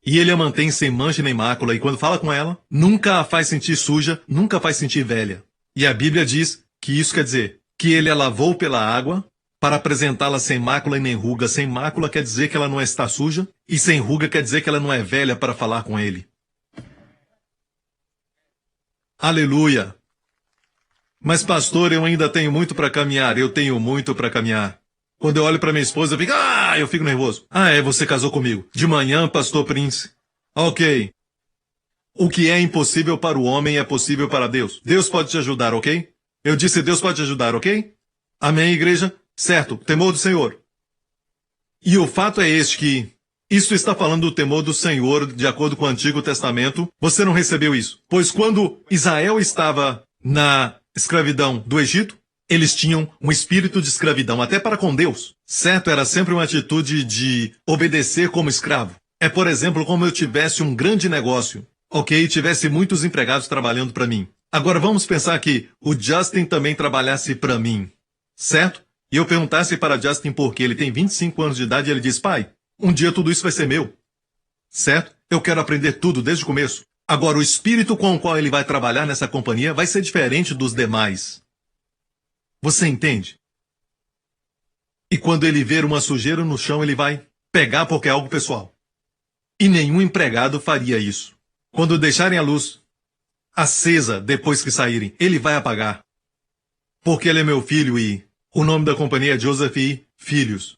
E ele a mantém sem mancha nem mácula, e quando fala com ela, nunca a faz sentir suja, nunca a faz sentir velha. E a Bíblia diz que isso quer dizer que ele a lavou pela água para apresentá-la sem mácula e nem ruga. Sem mácula quer dizer que ela não está suja, e sem ruga quer dizer que ela não é velha para falar com ele. Aleluia! Mas pastor, eu ainda tenho muito para caminhar, eu tenho muito para caminhar. Quando eu olho para minha esposa, eu fico nervoso. Você casou comigo. De manhã, pastor Prince. Ok. O que é impossível para o homem é possível para Deus. Deus pode te ajudar, ok? Eu disse Deus pode te ajudar, ok? Amém, igreja? Certo, temor do Senhor. E o fato é este que isso está falando do temor do Senhor de acordo com o Antigo Testamento. Você não recebeu isso. Pois quando Israel estava na escravidão do Egito, eles tinham um espírito de escravidão, até para com Deus. Certo? Era sempre uma atitude de obedecer como escravo. É, por exemplo, como eu tivesse um grande negócio, ok? Tivesse muitos empregados trabalhando para mim. Agora vamos pensar que o Justin também trabalhasse para mim, certo? E eu perguntasse para Justin por quê. Ele tem 25 anos de idade e ele diz, pai, um dia tudo isso vai ser meu. Certo? Eu quero aprender tudo desde o começo. Agora, o espírito com o qual ele vai trabalhar nessa companhia vai ser diferente dos demais. Você entende? E quando ele ver uma sujeira no chão, ele vai pegar porque é algo pessoal. E nenhum empregado faria isso. Quando deixarem a luz acesa depois que saírem, ele vai apagar. Porque ele é meu filho e o nome da companhia é Joseph e Filhos.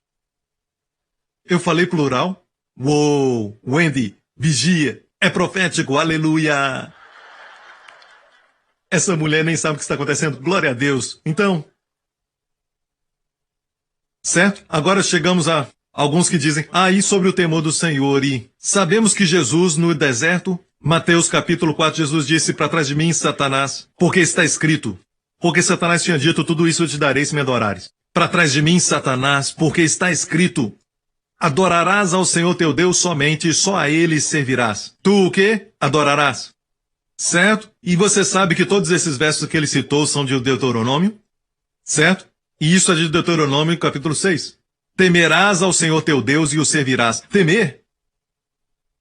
Eu falei plural? Uou, Wendy, vigia, é profético, aleluia! Essa mulher nem sabe o que está acontecendo, glória a Deus. Então, certo? Agora chegamos a alguns que dizem, e sobre o temor do Senhor, e sabemos que Jesus no deserto, Mateus capítulo 4, Jesus disse, para trás de mim, Satanás, porque está escrito, porque Satanás tinha dito, tudo isso eu te darei se me adorares. Para trás de mim, Satanás, porque está escrito, adorarás ao Senhor teu Deus somente, e só a Ele servirás. Tu o quê? Adorarás. Certo? E você sabe que todos esses versos que ele citou são de Deuteronômio? Certo? E isso é de Deuteronômio capítulo 6. Temerás ao Senhor teu Deus e o servirás. Temer?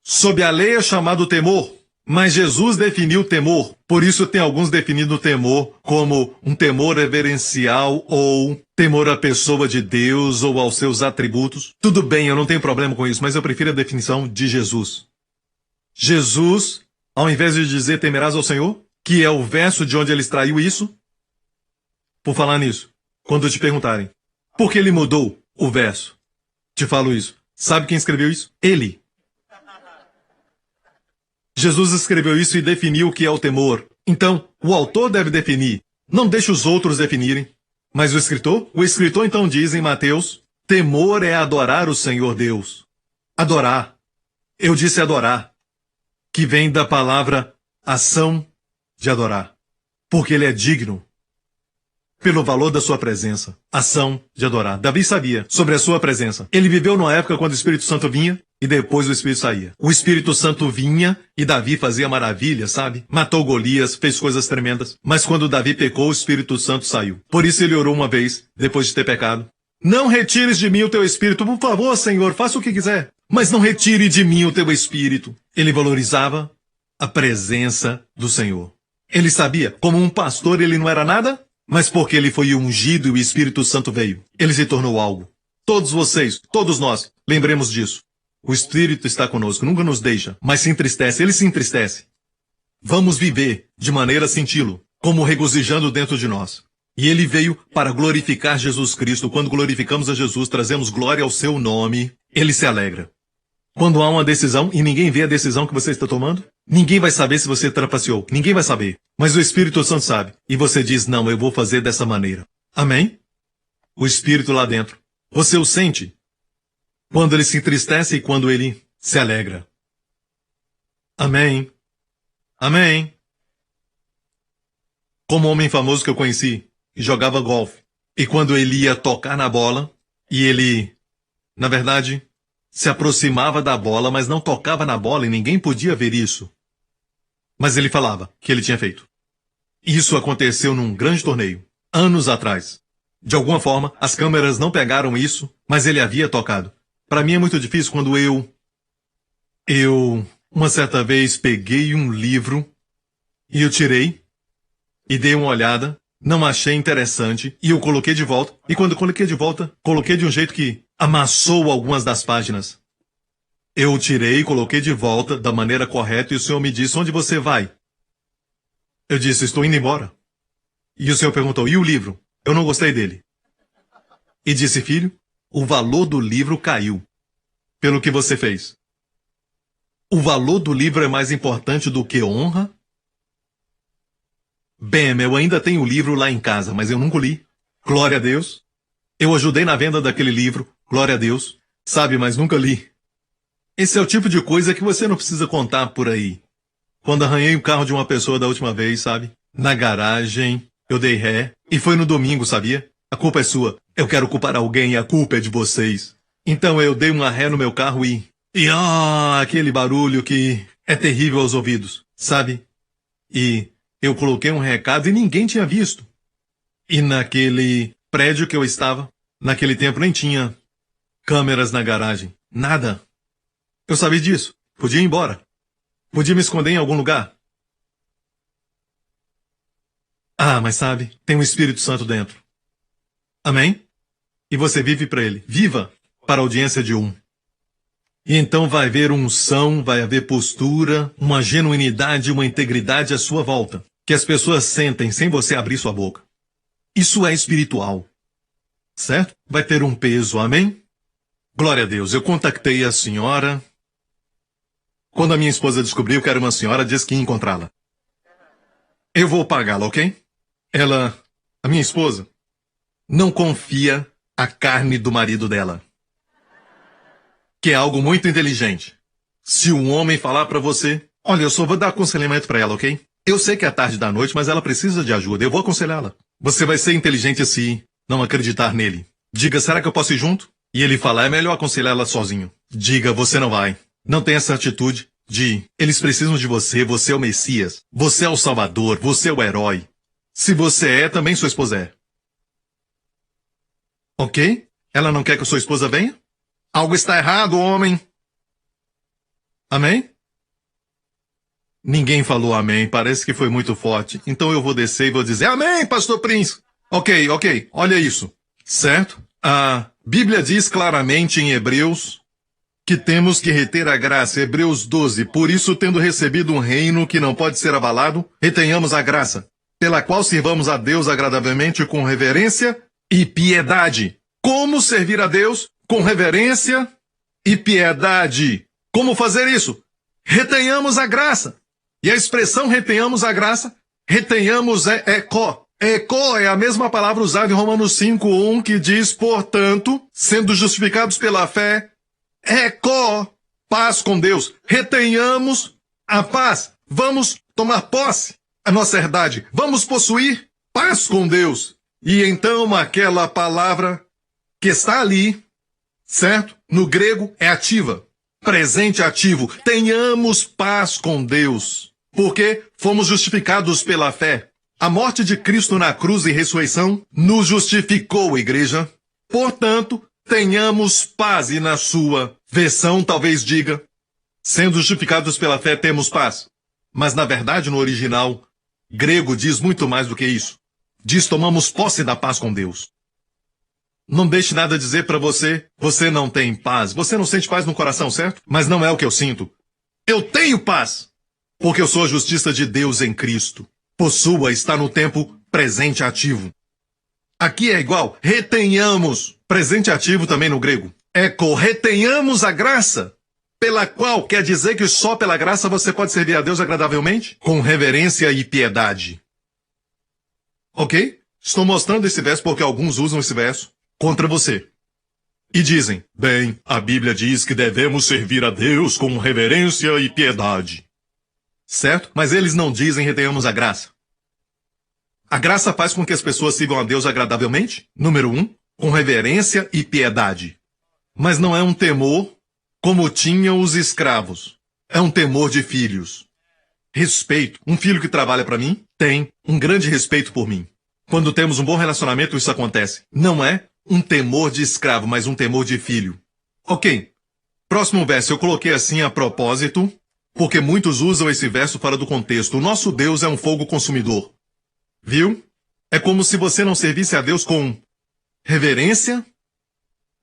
Sob a lei é chamado temor, mas Jesus definiu temor. Por isso tem alguns definindo o temor como um temor reverencial ou temor à pessoa de Deus ou aos seus atributos. Tudo bem, eu não tenho problema com isso, mas eu prefiro a definição de Jesus. Jesus, ao invés de dizer temerás ao Senhor, que é o verso de onde ele extraiu isso, por falar nisso, quando te perguntarem, por que ele mudou o verso? Te falo isso. Sabe quem escreveu isso? Ele. Jesus escreveu isso e definiu o que é o temor. Então, o autor deve definir. Não deixe os outros definirem. Mas o escritor então diz em Mateus, temor é adorar o Senhor Deus. Adorar. Eu disse adorar, que vem da palavra ação de adorar. Porque ele é digno. Pelo valor da sua presença. Ação de adorar. Davi sabia sobre a sua presença. Ele viveu numa época quando o Espírito Santo vinha e depois o Espírito saía. O Espírito Santo vinha e Davi fazia maravilhas, sabe? Matou Golias, fez coisas tremendas. Mas quando Davi pecou, o Espírito Santo saiu. Por isso ele orou uma vez, depois de ter pecado. Não retires de mim o teu Espírito, por favor, Senhor, faça o que quiser. Mas não retire de mim o teu Espírito. Ele valorizava a presença do Senhor. Ele sabia, como um pastor ele não era nada, mas porque ele foi ungido e o Espírito Santo veio, ele se tornou algo. Todos vocês, todos nós, lembremos disso. O Espírito está conosco, nunca nos deixa, mas se entristece, ele se entristece. Vamos viver de maneira a senti-lo, como regozijando dentro de nós. E ele veio para glorificar Jesus Cristo. Quando glorificamos a Jesus, trazemos glória ao seu nome, ele se alegra. Quando há uma decisão e ninguém vê a decisão que você está tomando, ninguém vai saber se você trapaceou. Ninguém vai saber. Mas o Espírito Santo sabe. E você diz, não, eu vou fazer dessa maneira. Amém? O Espírito lá dentro. Você o sente quando ele se entristece e quando ele se alegra. Amém? Amém? Como um homem famoso que eu conheci, que jogava golfe. E quando ele ia tocar na bola, e ele, na verdade, se aproximava da bola, mas não tocava na bola e ninguém podia ver isso. Mas ele falava que ele tinha feito. Isso aconteceu num grande torneio, anos atrás. De alguma forma, as câmeras não pegaram isso, mas ele havia tocado. Para mim é muito difícil quando uma certa vez peguei um livro e eu tirei e dei uma olhada, não achei interessante e eu coloquei de volta. E quando coloquei de volta, coloquei de um jeito que amassou algumas das páginas. Eu tirei e coloquei de volta da maneira correta e o senhor me disse, onde você vai? Eu disse, estou indo embora. E o senhor perguntou, e o livro? Eu não gostei dele. E disse, filho, o valor do livro caiu pelo que você fez. O valor do livro é mais importante do que honra? Bem, eu ainda tenho o livro lá em casa, mas eu nunca li. Glória a Deus. Eu ajudei na venda daquele livro. Glória a Deus. Sabe, mas nunca li. Esse é o tipo de coisa que você não precisa contar por aí. Quando arranhei o carro de uma pessoa da última vez, sabe? Na garagem, eu dei ré. E foi no domingo, sabia? A culpa é sua. Eu quero culpar alguém e a culpa é de vocês. Então eu dei uma ré no meu carro e aquele barulho que é terrível aos ouvidos, sabe? E eu coloquei um recado e ninguém tinha visto. E naquele prédio que eu estava, naquele tempo nem tinha câmeras na garagem. Nada. Eu sabia disso. Podia ir embora. Podia me esconder em algum lugar. Ah, mas sabe, tem um Espírito Santo dentro. Amém? E você vive para ele. Viva para a audiência de um. E então vai haver unção, vai haver postura, uma genuinidade, uma integridade à sua volta, que as pessoas sentem sem você abrir sua boca. Isso é espiritual. Certo? Vai ter um peso, amém? Glória a Deus. Eu contactei a senhora. Quando a minha esposa descobriu que era uma senhora, disse que ia encontrá-la. Eu vou pagá-la, ok? A minha esposa, não confia a carne do marido dela. Que é algo muito inteligente. Se um homem falar pra você, olha, eu só vou dar aconselhamento pra ela, ok? Eu sei que é tarde da noite, mas ela precisa de ajuda, eu vou aconselhá-la. Você vai ser inteligente se não acreditar nele. Diga, será que eu posso ir junto? E ele fala, é melhor aconselhá-la sozinho. Diga, você não vai. Não tem essa atitude de, eles precisam de você, você é o Messias, você é o Salvador, você é o herói. Se você é, também sua esposa é. Ok? Ela não quer que a sua esposa venha? Algo está errado, homem. Amém? Ninguém falou amém, parece que foi muito forte. Então eu vou descer e vou dizer, amém, pastor Prince. Ok, olha isso. Certo? A Bíblia diz claramente em Hebreus que temos que reter a graça. Hebreus 12. Por isso, tendo recebido um reino que não pode ser abalado, retenhamos a graça, pela qual sirvamos a Deus agradavelmente com reverência e piedade. Como servir a Deus? Com reverência e piedade. Como fazer isso? Retenhamos a graça. E a expressão retenhamos a graça, retenhamos é Eco é a mesma palavra usada em Romanos 5:1 que diz, portanto, sendo justificados pela fé, eco, paz com Deus. Retenhamos a paz. Vamos tomar posse a nossa herdade. Vamos possuir paz com Deus. E então aquela palavra que está ali, certo? No grego é ativa. Presente ativo. Tenhamos paz com Deus. Porque fomos justificados pela fé. A morte de Cristo na cruz e ressurreição nos justificou, igreja. Portanto, tenhamos paz. E na sua versão talvez diga, sendo justificados pela fé temos paz. Mas na verdade no original grego diz muito mais do que isso. Diz tomamos posse da paz com Deus. Não deixe nada dizer para você, você não tem paz. Você não sente paz no coração, certo? Mas não é o que eu sinto. Eu tenho paz, porque eu sou a justiça de Deus em Cristo. Possua está no tempo presente ativo. Aqui é igual, retenhamos, presente ativo também no grego. Eco, retenhamos a graça, pela qual quer dizer que só pela graça você pode servir a Deus agradavelmente, com reverência e piedade. Ok? Estou mostrando esse verso porque alguns usam esse verso contra você. E dizem, bem, a Bíblia diz que devemos servir a Deus com reverência e piedade. Certo? Mas eles não dizem retenhamos a graça. A graça faz com que as pessoas sirvam a Deus agradavelmente, número 1, com reverência e piedade. Mas não é um temor como tinham os escravos. É um temor de filhos. Respeito. Um filho que trabalha para mim tem um grande respeito por mim. Quando temos um bom relacionamento, isso acontece. Não é um temor de escravo, mas um temor de filho. Ok. Próximo verso. Eu coloquei assim a propósito, porque muitos usam esse verso fora do contexto. O nosso Deus é um fogo consumidor. Viu? É como se você não servisse a Deus com reverência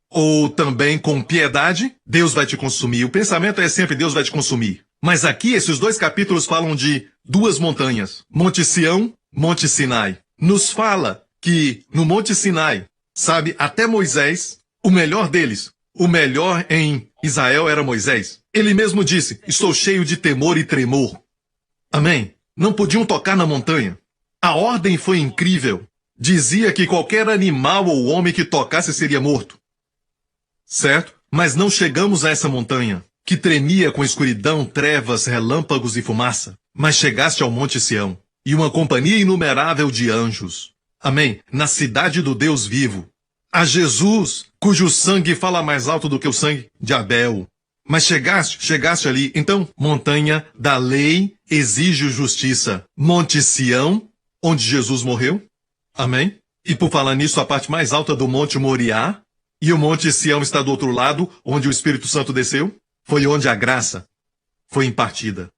ou também com piedade. Deus vai te consumir. O pensamento é sempre Deus vai te consumir. Mas aqui esses dois capítulos falam de duas montanhas. Monte Sião, Monte Sinai. Nos fala que no Monte Sinai, sabe, até Moisés, o melhor deles, o melhor em Israel era Moisés. Ele mesmo disse, estou cheio de temor e tremor. Amém? Não podiam tocar na montanha. A ordem foi incrível. Dizia que qualquer animal ou homem que tocasse seria morto. Certo? Mas não chegamos a essa montanha, que tremia com escuridão, trevas, relâmpagos e fumaça. Mas chegaste ao Monte Sião, e uma companhia inumerável de anjos. Amém? Na cidade do Deus vivo. A Jesus, cujo sangue fala mais alto do que o sangue de Abel. Mas chegaste ali. Então, montanha da lei exige justiça. Monte Sião, onde Jesus morreu. Amém? E por falar nisso, a parte mais alta do Monte Moriá, e o Monte Sião está do outro lado, onde o Espírito Santo desceu, foi onde a graça foi impartida.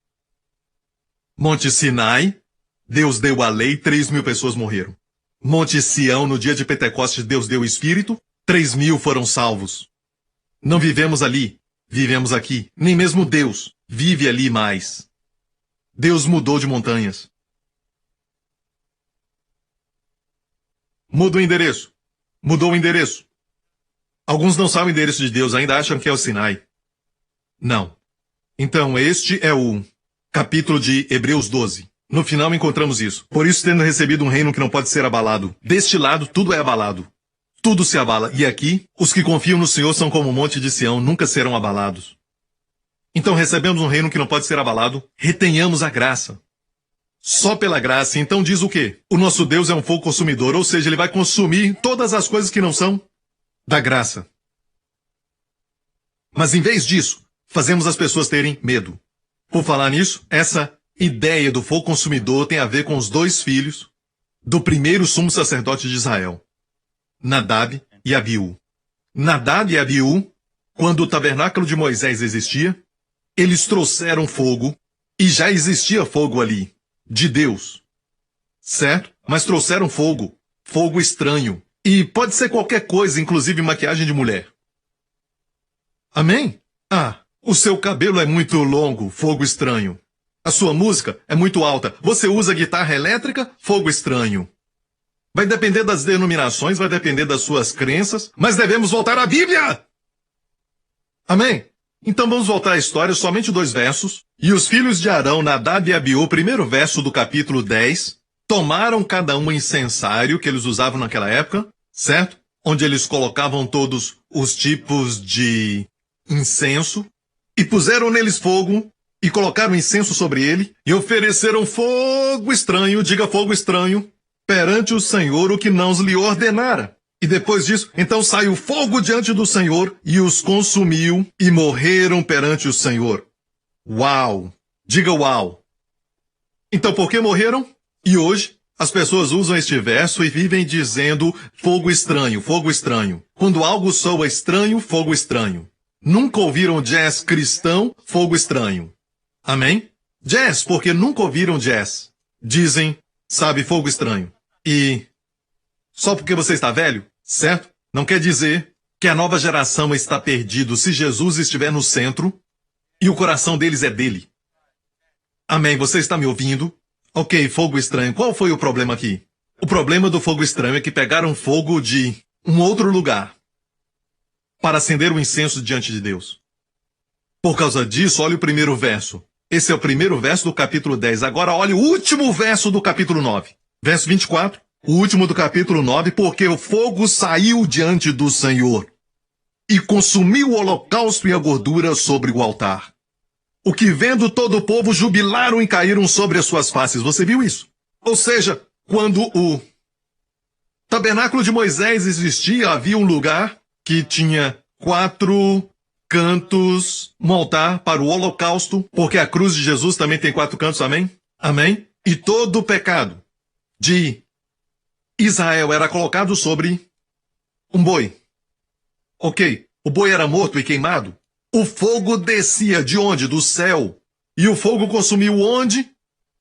Monte Sinai, Deus deu a lei, 3.000 pessoas morreram. Monte Sião, no dia de Pentecostes, Deus deu o Espírito, 3.000 foram salvos. Não vivemos ali, vivemos aqui. Nem mesmo Deus vive ali mais. Deus mudou de montanhas. Muda o endereço. Mudou o endereço. Alguns não sabem o endereço de Deus, ainda acham que é o Sinai. Não. Então, este é o capítulo de Hebreus 12. No final encontramos isso. Por isso, tendo recebido um reino que não pode ser abalado. Deste lado, tudo é abalado. Tudo se abala. E aqui, os que confiam no Senhor são como o monte de Sião, nunca serão abalados. Então, recebemos um reino que não pode ser abalado. Retenhamos a graça. Só pela graça. Então diz o quê? O nosso Deus é um fogo consumidor, ou seja, ele vai consumir todas as coisas que não são da graça. Mas em vez disso, fazemos as pessoas terem medo. Por falar nisso, essa ideia do fogo consumidor tem a ver com os dois filhos do primeiro sumo sacerdote de Israel, Nadab e Abiú. Nadab e Abiú, quando o tabernáculo de Moisés existia, eles trouxeram fogo, e já existia fogo ali, de Deus. Certo? Mas trouxeram fogo, fogo estranho. E pode ser qualquer coisa, inclusive maquiagem de mulher. Amém? Ah, o seu cabelo é muito longo, fogo estranho. A sua música é muito alta. Você usa guitarra elétrica, fogo estranho. Vai depender das denominações, vai depender das suas crenças, mas devemos voltar à Bíblia! Amém? Então vamos voltar à história, somente 2 versos. E os filhos de Arão, Nadab e Abiú, primeiro verso do capítulo 10, tomaram cada um incensário que eles usavam naquela época, certo? Onde eles colocavam todos os tipos de incenso, e puseram neles fogo, e colocaram incenso sobre ele, e ofereceram fogo estranho, diga fogo estranho, perante o Senhor, o que não lhe ordenara. E depois disso, então saiu fogo diante do Senhor, e os consumiu, e morreram perante o Senhor. Uau! Diga uau! Então por que morreram? E hoje, as pessoas usam este verso e vivem dizendo fogo estranho, fogo estranho. Quando algo soa estranho, fogo estranho. Nunca ouviram jazz cristão, fogo estranho. Amém? Jazz, porque nunca ouviram jazz. Dizem, sabe, fogo estranho. E só porque você está velho, certo? Não quer dizer que a nova geração está perdida se Jesus estiver no centro e o coração deles é dele. Amém, você está me ouvindo? Ok, fogo estranho. Qual foi o problema aqui? O problema do fogo estranho é que pegaram fogo de um outro lugar para acender o incenso diante de Deus. Por causa disso, olha o primeiro verso. Esse é o primeiro verso do capítulo 10. Agora olha o último verso do capítulo 9. Verso 24, o último do capítulo 9. Porque o fogo saiu diante do Senhor e consumiu o holocausto e a gordura sobre o altar. O que vendo todo o povo jubilaram e caíram sobre as suas faces. Você viu isso? Ou seja, quando o tabernáculo de Moisés existia, havia um lugar que tinha 4 cantos, um altar para o holocausto, porque a cruz de Jesus também tem 4 cantos, amém? Amém? E todo o pecado de Israel era colocado sobre um boi. Ok, o boi era morto e queimado. O fogo descia de onde? Do céu. E o fogo consumiu onde?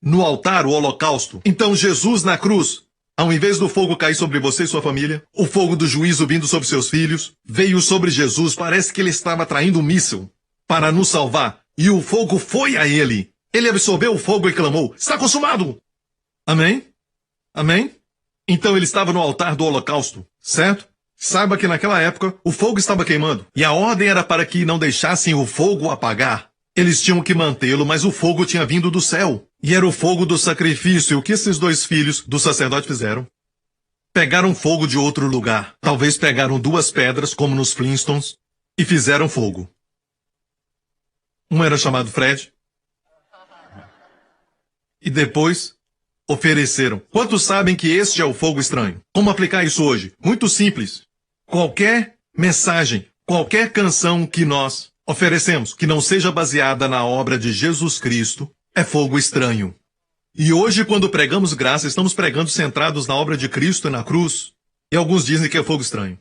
No altar, o holocausto. Então Jesus na cruz, ao invés do fogo cair sobre você e sua família, o fogo do juízo vindo sobre seus filhos, veio sobre Jesus. Parece que ele estava traindo um míssil para nos salvar. E o fogo foi a ele. Ele absorveu o fogo e clamou, está consumado! Amém? Amém? Então ele estava no altar do holocausto, certo? Saiba que naquela época o fogo estava queimando. E a ordem era para que não deixassem o fogo apagar. Eles tinham que mantê-lo, mas o fogo tinha vindo do céu. E era o fogo do sacrifício. E o que esses 2 filhos do sacerdote fizeram? Pegaram fogo de outro lugar. Talvez pegaram 2 pedras, como nos Flintstones, e fizeram fogo. Um era chamado Fred. E depois ofereceram. Quantos sabem que este é o fogo estranho? Como aplicar isso hoje? Muito simples. Qualquer mensagem, qualquer canção que nós oferecemos, que não seja baseada na obra de Jesus Cristo, é fogo estranho. E hoje, quando pregamos graça, estamos pregando centrados na obra de Cristo e na cruz. E alguns dizem que é fogo estranho.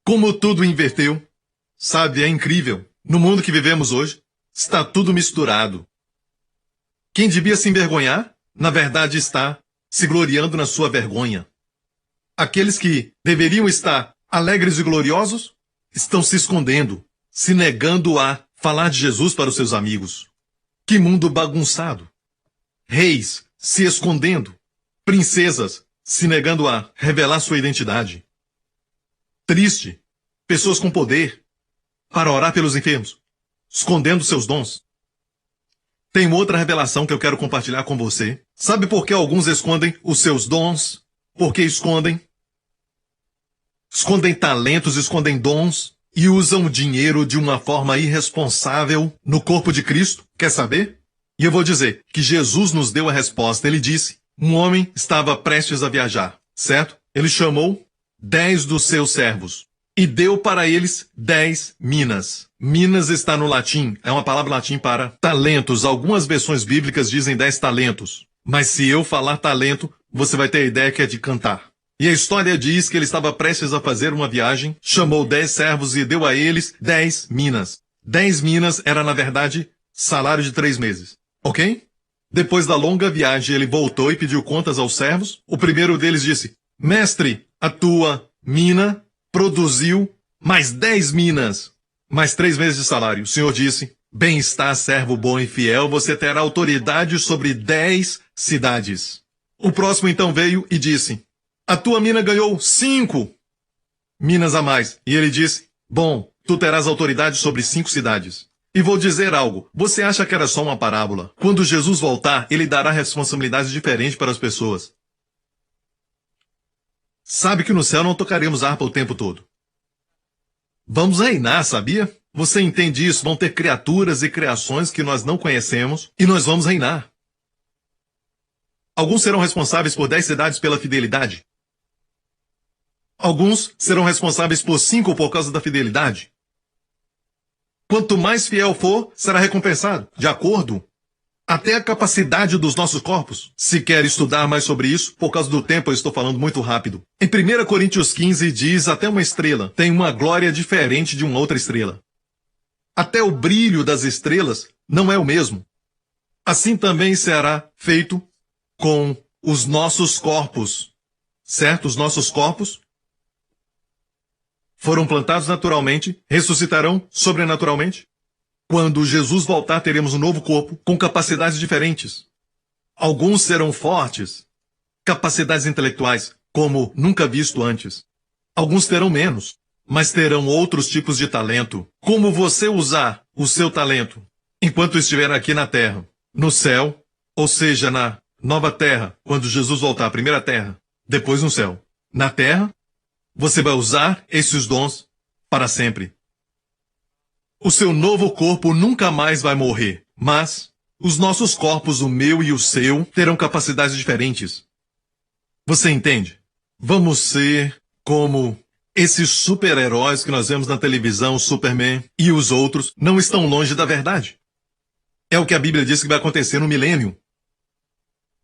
Como tudo inverteu. Sabe, é incrível. No mundo que vivemos hoje, está tudo misturado. Quem devia se envergonhar, na verdade está se gloriando na sua vergonha. Aqueles que deveriam estar alegres e gloriosos, estão se escondendo, se negando a falar de Jesus para os seus amigos. Que mundo bagunçado! Reis se escondendo, princesas se negando a revelar sua identidade. Triste, pessoas com poder para orar pelos enfermos, escondendo seus dons. Tem outra revelação que eu quero compartilhar com você. Sabe por que alguns escondem os seus dons? Por que escondem? Escondem talentos, escondem dons e usam o dinheiro de uma forma irresponsável no corpo de Cristo. Quer saber? E eu vou dizer que Jesus nos deu a resposta. Ele disse, um homem estava prestes a viajar, certo? Ele chamou 10 dos seus servos e deu para eles 10 minas. Minas está no latim, é uma palavra latim para talentos. Algumas versões bíblicas dizem 10 talentos. Mas se eu falar talento, você vai ter a ideia que é de cantar. E a história diz que ele estava prestes a fazer uma viagem, chamou 10 servos e deu a eles 10 minas. 10 minas era, na verdade, salário de 3 meses. Ok? Depois da longa viagem, ele voltou e pediu contas aos servos. O primeiro deles disse, mestre, a tua mina produziu mais 10 minas, mais 3 meses de salário. O senhor disse, bem está, servo bom e fiel, você terá autoridade sobre 10 cidades. O próximo então veio e disse, a tua mina ganhou 5 minas a mais. E ele disse, bom, tu terás autoridade sobre 5 cidades. E vou dizer algo, você acha que era só uma parábola? Quando Jesus voltar, ele dará responsabilidades diferentes para as pessoas. sabe que no céu não tocaremos harpa o tempo todo. Vamos reinar, sabia? Você entende isso? Vão ter criaturas e criações que nós não conhecemos e nós vamos reinar. Alguns serão responsáveis por 10 cidades pela fidelidade. Alguns serão responsáveis por 5 por causa da fidelidade. Quanto mais fiel for, será recompensado, de acordo até a capacidade dos nossos corpos. Se quer estudar mais sobre isso, por causa do tempo eu estou falando muito rápido. Em 1 Coríntios 15 diz, até uma estrela tem uma glória diferente de uma outra estrela. Até o brilho das estrelas não é o mesmo. Assim também será feito com os nossos corpos. Certo? Os nossos corpos foram plantados naturalmente, ressuscitarão sobrenaturalmente. Quando Jesus voltar, teremos um novo corpo com capacidades diferentes. Alguns serão fortes, capacidades intelectuais, como nunca visto antes. Alguns terão menos, mas terão outros tipos de talento. Como você usar o seu talento enquanto estiver aqui na terra, no céu, ou seja, na nova terra, quando Jesus voltar, a primeira terra, depois no céu. Na terra, você vai usar esses dons para sempre. O seu novo corpo nunca mais vai morrer, mas os nossos corpos, o meu e o seu, terão capacidades diferentes. Você entende? Vamos ser como esses super-heróis que nós vemos na televisão, Superman e os outros, não estão longe da verdade. É o que a Bíblia diz que vai acontecer no milênio.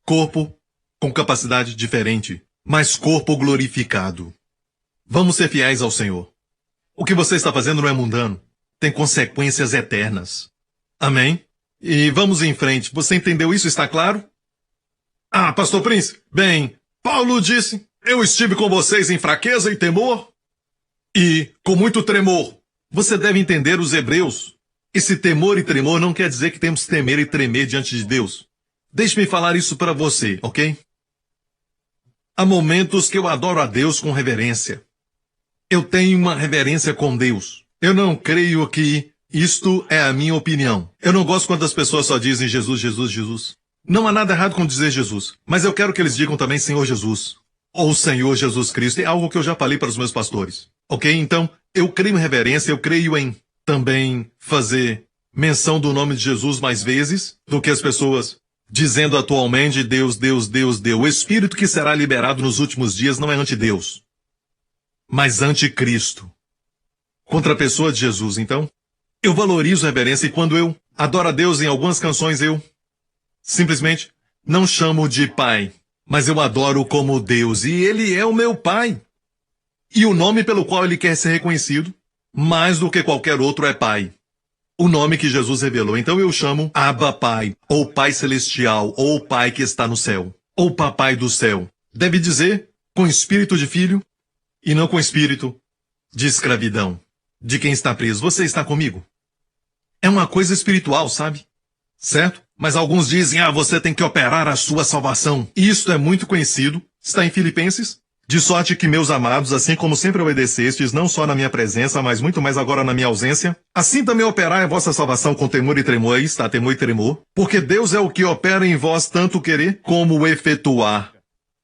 Corpo com capacidade diferente, mas corpo glorificado. Vamos ser fiéis ao Senhor. O que você está fazendo não é mundano. Tem consequências eternas. Amém? E vamos em frente. Você entendeu isso? Está claro? Ah, Pastor Prince, bem, Paulo disse, eu estive com vocês em fraqueza e temor e com muito tremor. Você deve entender os hebreus. Esse temor e tremor não quer dizer que temos que temer e tremer diante de Deus. Deixe-me falar isso para você, ok? Há momentos que eu adoro a Deus com reverência. Eu tenho uma reverência com Deus. Eu não creio que isto é a minha opinião. Eu não gosto quando as pessoas só dizem Jesus, Jesus, Jesus. Não há nada errado com dizer Jesus, mas eu quero que eles digam também Senhor Jesus, ou Senhor Jesus Cristo. É algo que eu já falei para os meus pastores. Ok? Então, eu creio em reverência, eu creio em também fazer menção do nome de Jesus mais vezes do que as pessoas dizendo atualmente Deus, Deus, Deus, Deus. O Espírito que será liberado nos últimos dias não é anti-Deus, mas anti-Cristo. Contra a pessoa de Jesus, então. Eu valorizo a reverência e quando eu adoro a Deus em algumas canções, eu simplesmente não chamo de Pai, mas eu adoro como Deus e Ele é o meu Pai. E o nome pelo qual Ele quer ser reconhecido, mais do que qualquer outro, é Pai. O nome que Jesus revelou. Então eu chamo Abba Pai, ou Pai Celestial, ou Pai que está no céu, ou Papai do céu. Deve dizer com espírito de filho e não com espírito de escravidão. De quem está preso. Você está comigo? É uma coisa espiritual, sabe? Certo? Mas alguns dizem, você tem que operar a sua salvação. Isto é muito conhecido. Está em Filipenses. De sorte que, meus amados, assim como sempre obedecestes, não só na minha presença, mas muito mais agora na minha ausência, assim também operai a vossa salvação com temor e tremor. Aí está, temor e tremor. Porque Deus é o que opera em vós tanto o querer como o efetuar.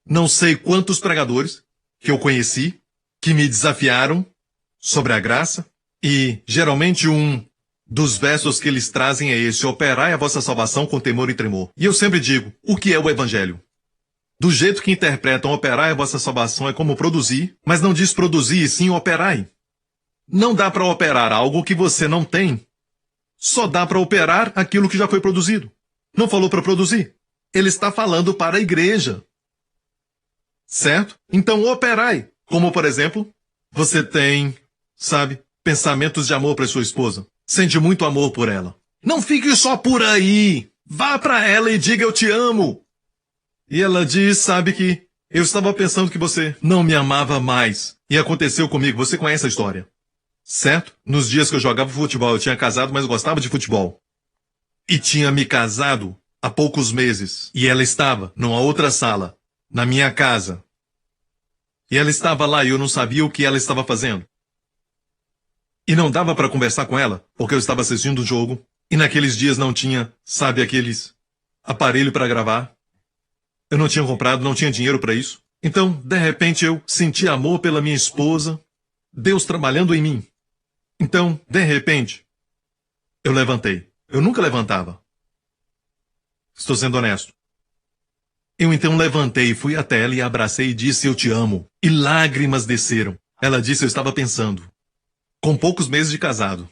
Não sei quantos pregadores que eu conheci, que me desafiaram sobre a graça, e geralmente um dos versos que eles trazem é esse, operai a vossa salvação com temor e tremor. E eu sempre digo, o que é o Evangelho? Do jeito que interpretam operai a vossa salvação é como produzir, mas não diz produzir, e sim operai. Não dá para operar algo que você não tem. Só dá para operar aquilo que já foi produzido. Não falou para produzir. Ele está falando para a igreja. Certo? Então operai. Como, por exemplo, você tem, sabe, pensamentos de amor para sua esposa. Sente muito amor por ela. Não fique só por aí. Vá para ela e diga eu te amo. E ela diz, sabe que eu estava pensando que você não me amava mais. E aconteceu comigo, você conhece a história. Certo? Nos dias que eu jogava futebol, eu tinha casado, mas gostava de futebol. E tinha me casado há poucos meses. E ela estava numa outra sala, na minha casa. E ela estava lá e eu não sabia o que ela estava fazendo. E não dava para conversar com ela, porque eu estava assistindo o jogo. E naqueles dias não tinha, sabe, aqueles aparelho para gravar. Eu não tinha comprado, não tinha dinheiro para isso. Então, de repente, eu senti amor pela minha esposa, Deus trabalhando em mim. Então, de repente, eu levantei. Eu nunca levantava. Estou sendo honesto. Eu então levantei, fui até ela e a abracei e disse, eu te amo. E lágrimas desceram. Ela disse, eu estava pensando, com poucos meses de casado,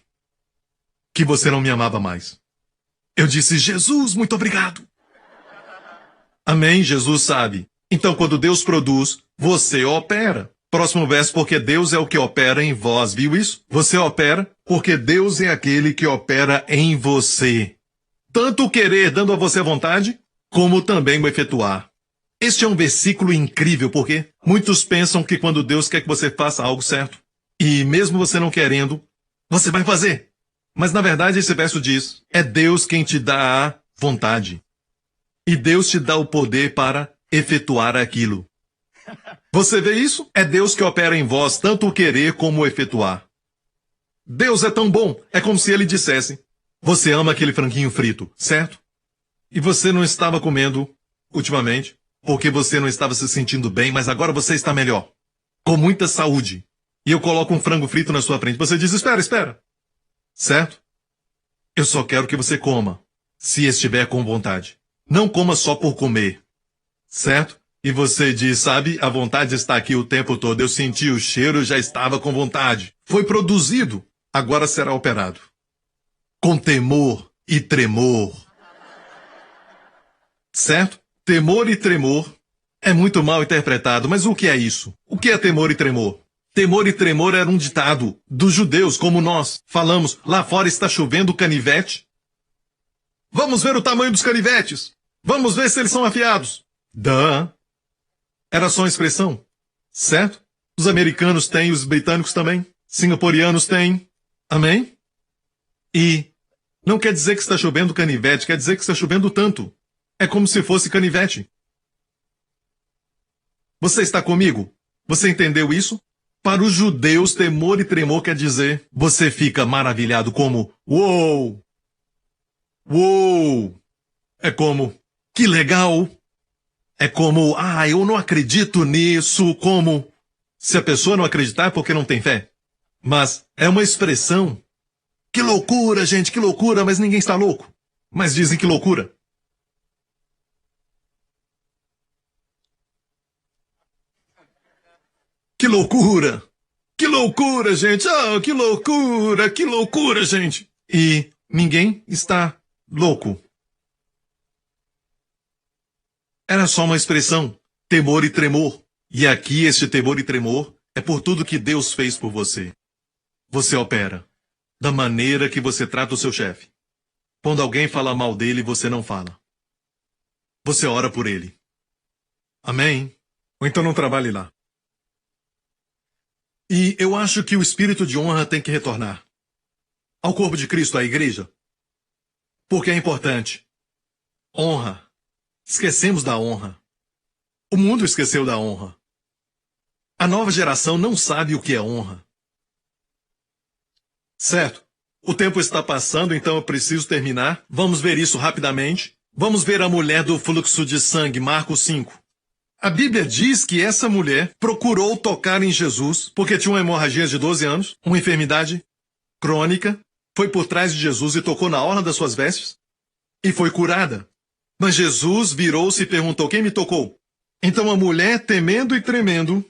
que você não me amava mais. Eu disse, Jesus, muito obrigado. Amém, Jesus sabe. Então, quando Deus produz, você opera. Próximo verso, porque Deus é o que opera em vós, viu isso? Você opera porque Deus é aquele que opera em você. Tanto o querer dando a você vontade, como também o efetuar. Este é um versículo incrível, porque muitos pensam que quando Deus quer que você faça algo certo, e mesmo você não querendo, você vai fazer. Mas na verdade esse verso diz, é Deus quem te dá a vontade. E Deus te dá o poder para efetuar aquilo. Você vê isso? É Deus que opera em vós tanto o querer como o efetuar. Deus é tão bom, é como se ele dissesse, você ama aquele franguinho frito, certo? E você não estava comendo ultimamente, porque você não estava se sentindo bem, mas agora você está melhor, com muita saúde. E eu coloco um frango frito na sua frente. Você diz, espera. Certo? Eu só quero que você coma, se estiver com vontade. Não coma só por comer. Certo? E você diz, sabe, a vontade está aqui o tempo todo. Eu senti o cheiro, já estava com vontade. Foi produzido, agora será operado. Com temor e tremor. Certo? Temor e tremor é muito mal interpretado, mas o que é isso? O que é temor e tremor? Temor e tremor era um ditado dos judeus, como nós falamos, lá fora está chovendo canivete. Vamos ver o tamanho dos canivetes. Vamos ver se eles são afiados. Era só uma expressão, certo? Os americanos têm, os britânicos também, singapurianos têm. Amém? E não quer dizer que está chovendo canivete, quer dizer que está chovendo tanto. É como se fosse canivete. Você está comigo? Você entendeu isso? Para os judeus, temor e tremor quer dizer, você fica maravilhado como, uou! Uou! É como, que legal! É como, eu não acredito nisso, como, se a pessoa não acreditar é porque não tem fé. Mas é uma expressão, que loucura, gente, que loucura, mas ninguém está louco. Mas dizem que loucura. Que loucura! Que loucura, gente! Que loucura, gente! E ninguém está louco. Era só uma expressão, temor e tremor. E aqui este temor e tremor é por tudo que Deus fez por você. Você opera da maneira que você trata o seu chefe. Quando alguém fala mal dele, você não fala. Você ora por ele. Amém? Ou então não trabalhe lá. E eu acho que o espírito de honra tem que retornar ao corpo de Cristo, à igreja. Porque é importante. Honra. Esquecemos da honra. O mundo esqueceu da honra. A nova geração não sabe o que é honra. Certo? O tempo está passando, então eu preciso terminar. Vamos ver isso rapidamente. Vamos ver a mulher do fluxo de sangue, Marcos 5. A Bíblia diz que essa mulher procurou tocar em Jesus porque tinha uma hemorragia de 12 anos, uma enfermidade crônica, foi por trás de Jesus e tocou na orla das suas vestes e foi curada. Mas Jesus virou-se e perguntou, quem me tocou? Então a mulher, temendo e tremendo,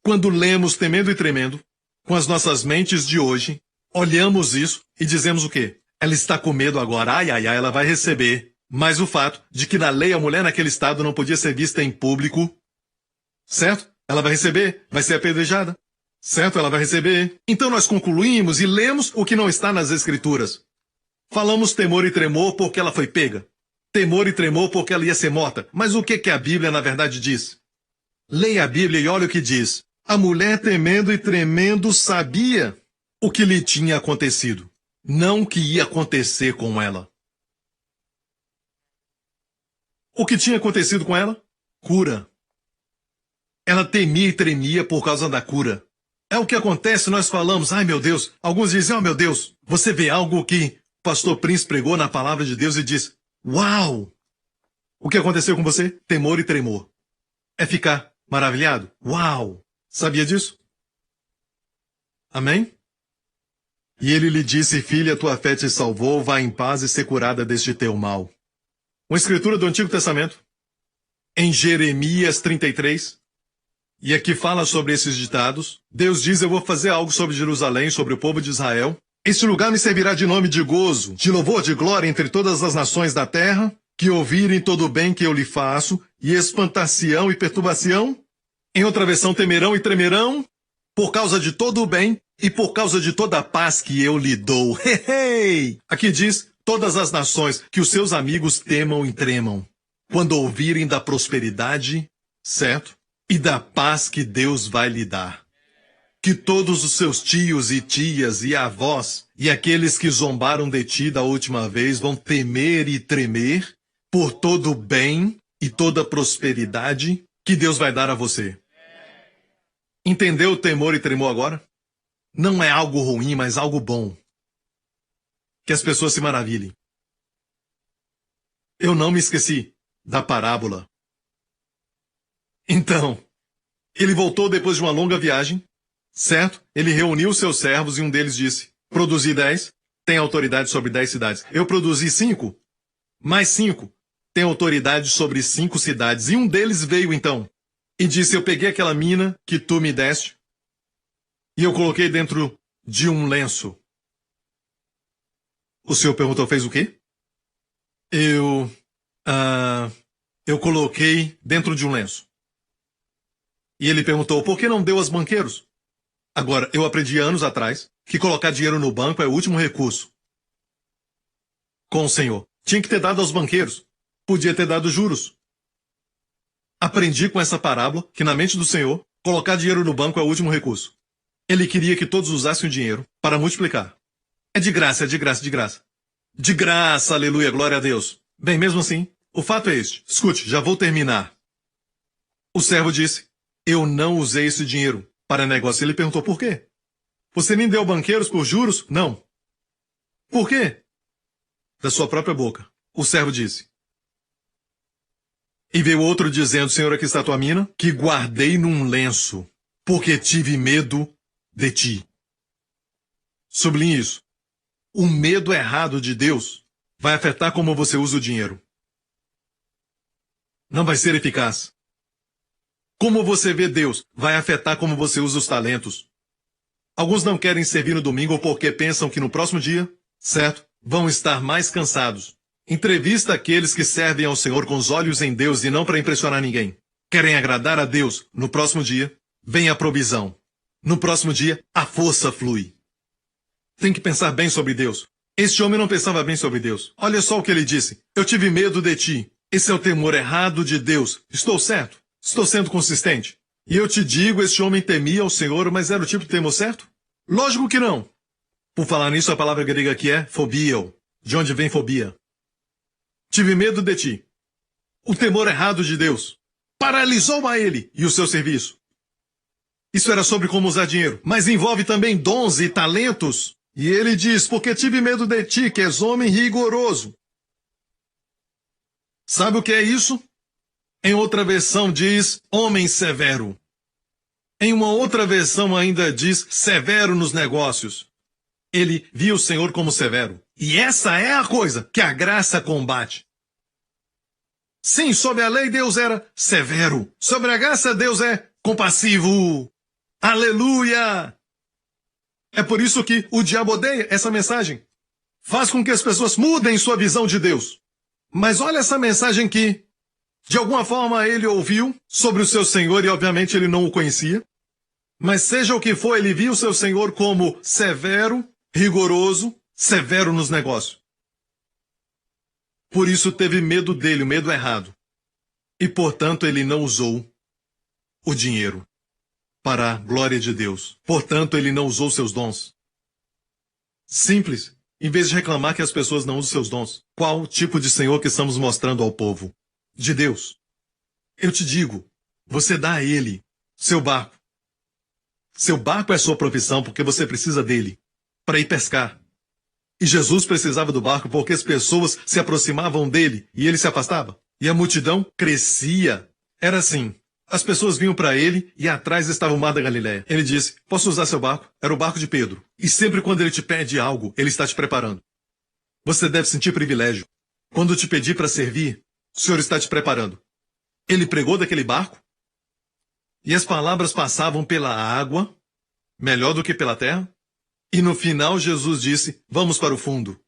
quando lemos temendo e tremendo, com as nossas mentes de hoje, olhamos isso e dizemos o quê? Ela está com medo agora, ela vai receber. Mas o fato de que na lei a mulher naquele estado não podia ser vista em público, certo? Ela vai receber, vai ser apedrejada, certo? Ela vai receber. Então nós concluímos e lemos o que não está nas Escrituras. Falamos temor e tremor porque ela foi pega. Temor e tremor porque ela ia ser morta. Mas o que a Bíblia na verdade diz? Leia a Bíblia e olha o que diz. A mulher temendo e tremendo sabia o que lhe tinha acontecido, não o que ia acontecer com ela. O que tinha acontecido com ela? Cura. Ela temia e tremia por causa da cura. É o que acontece, nós falamos, ai meu Deus. Alguns dizem, meu Deus, você vê algo que o pastor Prince pregou na palavra de Deus e diz, uau! O que aconteceu com você? Temor e tremor. É ficar maravilhado? Uau! Sabia disso? Amém? E ele lhe disse, filha, tua fé te salvou, vá em paz e ser curada deste teu mal. Uma escritura do Antigo Testamento, em Jeremias 33, e aqui fala sobre esses ditados. Deus diz, eu vou fazer algo sobre Jerusalém, sobre o povo de Israel. Este lugar me servirá de nome de gozo, de louvor, de glória entre todas as nações da terra, que ouvirem todo o bem que eu lhe faço, e espantação e perturbação. Em outra versão, temerão e tremerão, por causa de todo o bem e por causa de toda a paz que eu lhe dou. Aqui diz, todas as nações, que os seus amigos temam e tremam, quando ouvirem da prosperidade, certo? E da paz que Deus vai lhe dar. Que todos os seus tios e tias e avós e aqueles que zombaram de ti da última vez vão temer e tremer por todo o bem e toda a prosperidade que Deus vai dar a você. Entendeu o temor e tremor agora? Não é algo ruim, mas algo bom. Que as pessoas se maravilhem. Eu não me esqueci da parábola. Então, ele voltou depois de uma longa viagem, certo? Ele reuniu seus servos e um deles disse, produzi 10, tem autoridade sobre 10 cidades. Eu produzi 5, mais 5, tem autoridade sobre 5 cidades. E um deles veio então e disse, eu peguei aquela mina que tu me deste e eu coloquei dentro de um lenço. O senhor perguntou, fez o quê? Eu coloquei dentro de um lenço. E ele perguntou, por que não deu aos banqueiros? Agora, eu aprendi anos atrás que colocar dinheiro no banco é o último recurso. Com o Senhor. Tinha que ter dado aos banqueiros. Podia ter dado juros. Aprendi com essa parábola que na mente do Senhor, colocar dinheiro no banco é o último recurso. Ele queria que todos usassem o dinheiro para multiplicar. É de graça, é de graça, de graça. De graça, aleluia, glória a Deus. Bem, mesmo assim, o fato é este. Escute, já vou terminar. O servo disse, eu não usei esse dinheiro para negócio. Ele perguntou, por quê? Você nem deu banqueiros por juros? Não. Por quê? Da sua própria boca. O servo disse. E veio outro dizendo, Senhor, aqui está a tua mina, que guardei num lenço, porque tive medo de ti. Sublinhe isso. O medo errado de Deus vai afetar como você usa o dinheiro. Não vai ser eficaz. Como você vê Deus vai afetar como você usa os talentos. Alguns não querem servir no domingo porque pensam que no próximo dia, certo, vão estar mais cansados. Entrevista aqueles que servem ao Senhor com os olhos em Deus e não para impressionar ninguém. Querem agradar a Deus. No próximo dia, vem a provisão. No próximo dia, a força flui. Tem que pensar bem sobre Deus. Este homem não pensava bem sobre Deus. Olha só o que ele disse. Eu tive medo de ti. Esse é o temor errado de Deus. Estou certo? Estou sendo consistente? E eu te digo, este homem temia ao Senhor, mas era o tipo de temor certo? Lógico que não. Por falar nisso, a palavra grega aqui é phobio. De onde vem fobia? Tive medo de ti. O temor errado de Deus paralisou a ele e o seu serviço. Isso era sobre como usar dinheiro, mas envolve também dons e talentos. E ele diz, porque tive medo de ti, que és homem rigoroso. Sabe o que é isso? Em outra versão diz, homem severo. Em uma outra versão ainda diz, severo nos negócios. Ele via o Senhor como severo. E essa é a coisa que a graça combate. Sim, sob a lei Deus era severo. Sobre a graça Deus é compassivo. Aleluia! É por isso que o diabo odeia essa mensagem. Faz com que as pessoas mudem sua visão de Deus. Mas olha essa mensagem que, de alguma forma, ele ouviu sobre o seu Senhor e, obviamente, ele não o conhecia. Mas seja o que for, ele viu o seu Senhor como severo, rigoroso, severo nos negócios. Por isso teve medo dele, o medo errado. E, portanto, ele não usou o dinheiro para a glória de Deus. Portanto, ele não usou seus dons. Simples. Em vez de reclamar que as pessoas não usam seus dons. Qual o tipo de Senhor que estamos mostrando ao povo? De Deus. Eu te digo, você dá a ele seu barco. Seu barco é sua profissão porque você precisa dele para ir pescar. E Jesus precisava do barco porque as pessoas se aproximavam dele e ele se afastava. E a multidão crescia. Era assim. As pessoas vinham para ele e atrás estava o mar da Galileia. Ele disse, posso usar seu barco? Era o barco de Pedro. E sempre quando ele te pede algo, ele está te preparando. Você deve sentir privilégio. Quando te pedir para servir, o Senhor está te preparando. Ele pregou daquele barco e as palavras passavam pela água, melhor do que pela terra. E no final Jesus disse, vamos para o fundo.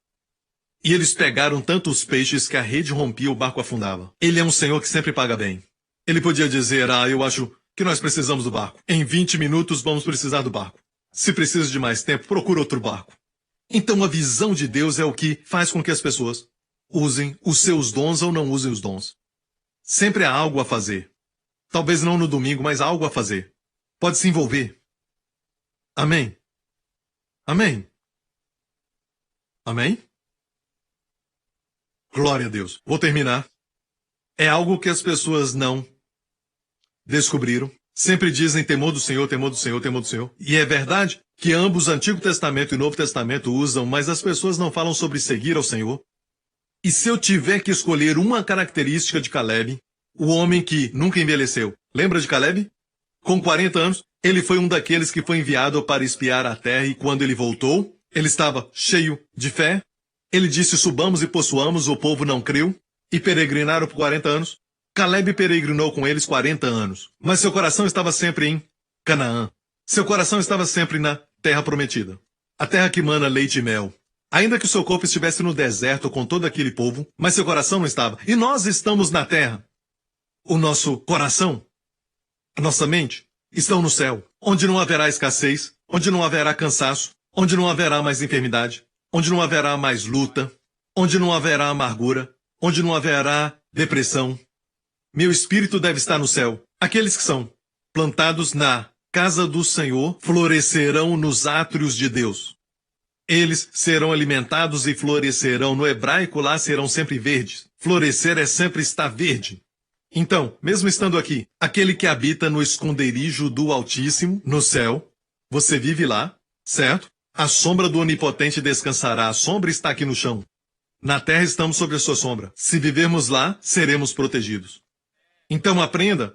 E eles pegaram tantos peixes que a rede rompia e o barco afundava. Ele é um Senhor que sempre paga bem. Ele podia dizer, eu acho que nós precisamos do barco. Em 20 minutos vamos precisar do barco. Se precisa de mais tempo, procura outro barco. Então a visão de Deus é o que faz com que as pessoas usem os seus dons ou não usem os dons. Sempre há algo a fazer. Talvez não no domingo, mas há algo a fazer. Pode se envolver. Amém? Amém? Amém? Glória a Deus. Vou terminar. É algo que as pessoas não descobriram. Sempre dizem temor do Senhor, temor do Senhor, temor do Senhor. E é verdade que ambos, Antigo Testamento e Novo Testamento, usam, mas as pessoas não falam sobre seguir ao Senhor. E se eu tiver que escolher uma característica de Caleb, o homem que nunca envelheceu, lembra de Caleb? Com 40 anos, ele foi um daqueles que foi enviado para espiar a terra e quando ele voltou, ele estava cheio de fé. Ele disse, subamos e possuamos, o povo não creu, e peregrinaram por 40 anos. Caleb peregrinou com eles 40 anos, mas seu coração estava sempre em Canaã. Seu coração estava sempre na terra prometida, a terra que mana leite e mel. Ainda que o seu corpo estivesse no deserto com todo aquele povo, mas seu coração não estava. E nós estamos na terra. O nosso coração, a nossa mente, estão no céu, onde não haverá escassez, onde não haverá cansaço, onde não haverá mais enfermidade, onde não haverá mais luta, onde não haverá amargura, onde não haverá depressão. Meu espírito deve estar no céu. Aqueles que são plantados na casa do Senhor florescerão nos átrios de Deus. Eles serão alimentados e florescerão. No hebraico lá serão sempre verdes. Florescer é sempre estar verde. Então, mesmo estando aqui, aquele que habita no esconderijo do Altíssimo, no céu, você vive lá, certo? A sombra do Onipotente descansará. A sombra está aqui no chão. Na terra estamos sobre a sua sombra. Se vivermos lá, seremos protegidos. Então aprenda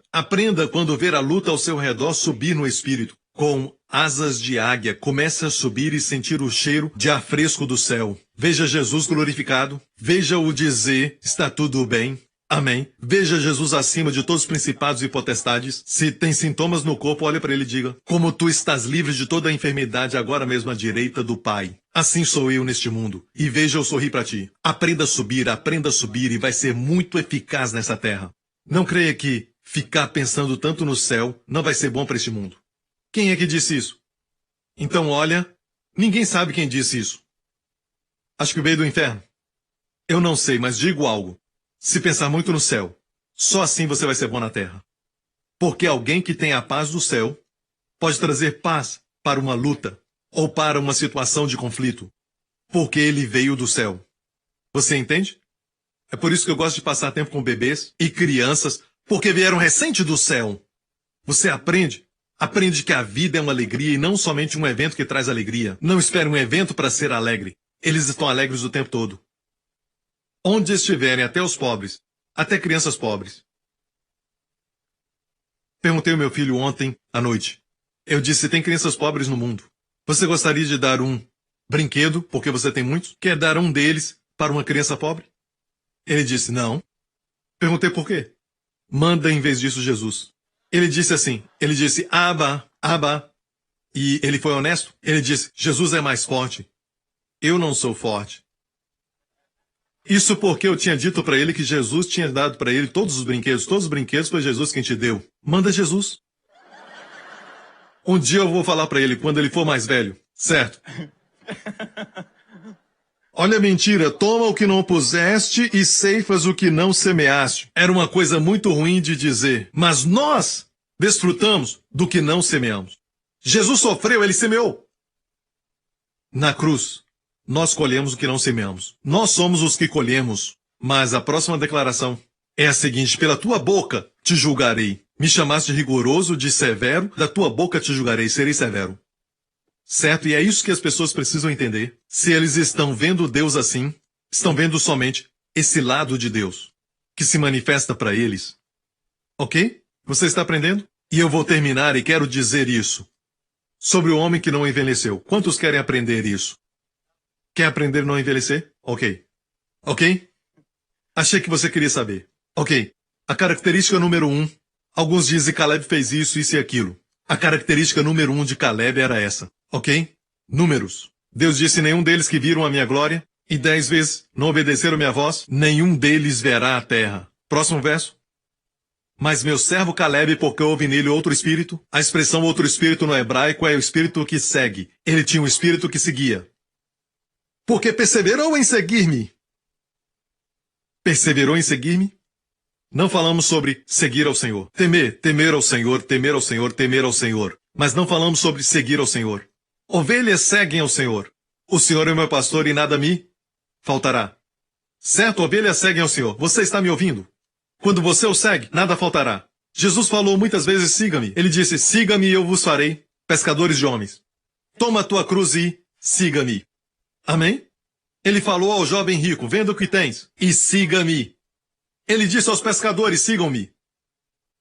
quando ver a luta ao seu redor subir no espírito. Com asas de águia, comece a subir e sentir o cheiro de ar fresco do céu. Veja Jesus glorificado. Veja-o dizer, está tudo bem. Amém. Veja Jesus acima de todos os principados e potestades. Se tem sintomas no corpo, olha para ele e diga, como tu estás livre de toda a enfermidade agora mesmo à direita do Pai. Assim sou eu neste mundo. E veja eu sorrir para ti. Aprenda a subir e vai ser muito eficaz nessa terra. Não creia que ficar pensando tanto no céu não vai ser bom para este mundo. Quem é que disse isso? Então olha, ninguém sabe quem disse isso. Acho que veio do inferno. Eu não sei, mas digo algo. Se pensar muito no céu, só assim você vai ser bom na terra. Porque alguém que tem a paz do céu pode trazer paz para uma luta ou para uma situação de conflito. Porque ele veio do céu. Você entende? É por isso que eu gosto de passar tempo com bebês e crianças, porque vieram recente do céu. Você aprende que a vida é uma alegria e não somente um evento que traz alegria. Não espere um evento para ser alegre. Eles estão alegres o tempo todo. Onde estiverem, até os pobres, até crianças pobres. Perguntei ao meu filho ontem à noite. Eu disse, tem crianças pobres no mundo. Você gostaria de dar um brinquedo, porque você tem muitos? Quer dar um deles para uma criança pobre? Ele disse, não. Perguntei por quê. Manda em vez disso Jesus. Ele disse assim, Abba, Abba. E ele foi honesto. Ele disse, Jesus é mais forte. Eu não sou forte. Isso porque eu tinha dito para ele que Jesus tinha dado para ele todos os brinquedos foi Jesus quem te deu. Manda Jesus. Um dia eu vou falar para ele quando ele for mais velho, certo? Olha a mentira, toma o que não puseste e ceifas o que não semeaste. Era uma coisa muito ruim de dizer, mas nós desfrutamos do que não semeamos. Jesus sofreu, ele semeou. Na cruz, nós colhemos o que não semeamos. Nós somos os que colhemos. Mas a próxima declaração é a seguinte, pela tua boca te julgarei. Me chamaste de rigoroso, de severo, da tua boca te julgarei, serei severo. Certo? E é isso que as pessoas precisam entender. Se eles estão vendo Deus assim, estão vendo somente esse lado de Deus. que se manifesta para eles. Ok? Você está aprendendo? E eu vou terminar e quero dizer isso. Sobre o homem que não envelheceu. Quantos querem aprender isso? Quer aprender a não envelhecer? Ok. Ok? Achei que você queria saber. Ok. A característica número 1. Alguns dizem que Caleb fez isso e aquilo. A característica número 1 de Caleb era essa. Ok? Números. Deus disse: nenhum deles que viram a minha glória, e 10 vezes não obedeceram a minha voz, nenhum deles verá a terra. Próximo verso. Mas meu servo Caleb, porque houve nele outro espírito. A expressão outro espírito no hebraico é o espírito que segue. Ele tinha um espírito que seguia. Porque perseverou em seguir-me. Perseverou em seguir-me? Não falamos sobre seguir ao Senhor. Temer ao Senhor, temer ao Senhor, temer ao Senhor. Mas não falamos sobre seguir ao Senhor. Ovelhas seguem ao Senhor. O Senhor é o meu pastor e nada me faltará. Certo, ovelhas seguem ao Senhor. Você está me ouvindo? Quando você o segue, nada faltará. Jesus falou muitas vezes: siga-me. Ele disse: siga-me e eu vos farei pescadores de homens. Toma a tua cruz e siga-me. Amém? Ele falou ao jovem rico: venda o que tens e siga-me. Ele disse aos pescadores: sigam-me.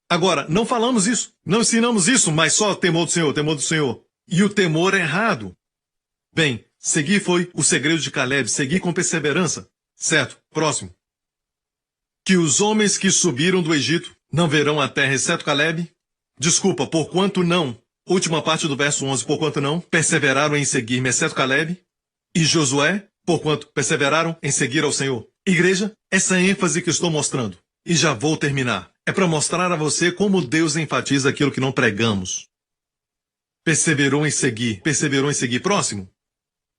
Agora, não falamos isso, não ensinamos isso, mas só temor do Senhor, temor do Senhor. E o temor é errado. Bem, seguir foi o segredo de Caleb, seguir com perseverança. Certo, próximo. Que os homens que subiram do Egito não verão a terra, exceto Caleb? Desculpa, porquanto não. Última parte do verso 11, porquanto não perseveraram em seguir-me, exceto Caleb? E Josué, porquanto perseveraram em seguir ao Senhor. Igreja, essa ênfase que estou mostrando. E já vou terminar. É para mostrar a você como Deus enfatiza aquilo que não pregamos. Perseverou em seguir, perseverou em seguir. Próximo.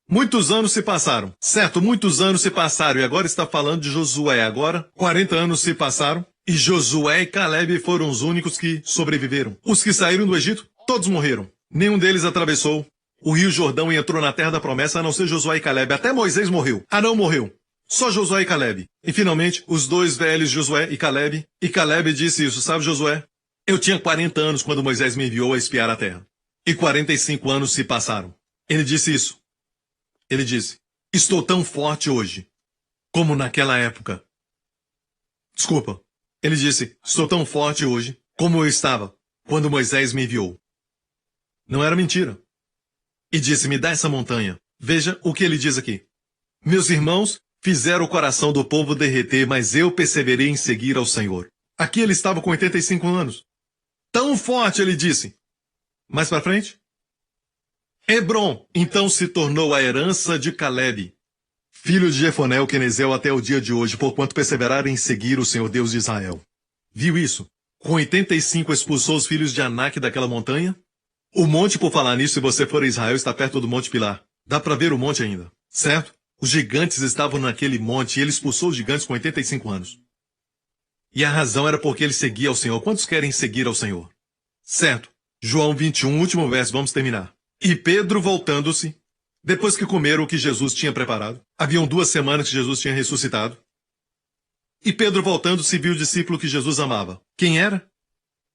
Muitos anos se passaram. Certo, muitos anos se passaram. E agora está falando de Josué. Agora, 40 anos se passaram. E Josué e Caleb foram os únicos que sobreviveram. Os que saíram do Egito, todos morreram. Nenhum deles atravessou o Rio Jordão e entrou na terra da promessa, a não ser Josué e Caleb. Até Moisés morreu. Arão morreu. Só Josué e Caleb. E finalmente, os dois velhos, Josué e Caleb. E Caleb disse isso: sabe, Josué? Eu tinha 40 anos quando Moisés me enviou a espiar a terra. E 45 anos se passaram. Ele disse isso. Ele disse: estou tão forte hoje como naquela época. Desculpa. Ele disse: estou tão forte hoje como eu estava quando Moisés me enviou. Não era mentira. E disse: me dá essa montanha. Veja o que ele diz aqui. Meus irmãos fizeram o coração do povo derreter, mas eu perseverei em seguir ao Senhor. Aqui ele estava com 85 anos. Tão forte, ele disse. Mais para frente. Hebron, então, se tornou a herança de Caleb, filho de Jefoné o quenezeu, até o dia de hoje, porquanto perseveraram em seguir o Senhor Deus de Israel. Viu isso? Com 85 expulsou os filhos de Anak daquela montanha? O monte, por falar nisso, se você for a Israel, está perto do Monte Pilar. Dá para ver o monte ainda, certo? Os gigantes estavam naquele monte e ele expulsou os gigantes com 85 anos. E a razão era porque ele seguia ao Senhor. Quantos querem seguir ao Senhor? Certo. João 21, último verso, vamos terminar. E Pedro, voltando-se, depois que comeram o que Jesus tinha preparado, haviam 2 semanas que Jesus tinha ressuscitado, e Pedro, voltando-se, viu o discípulo que Jesus amava. Quem era?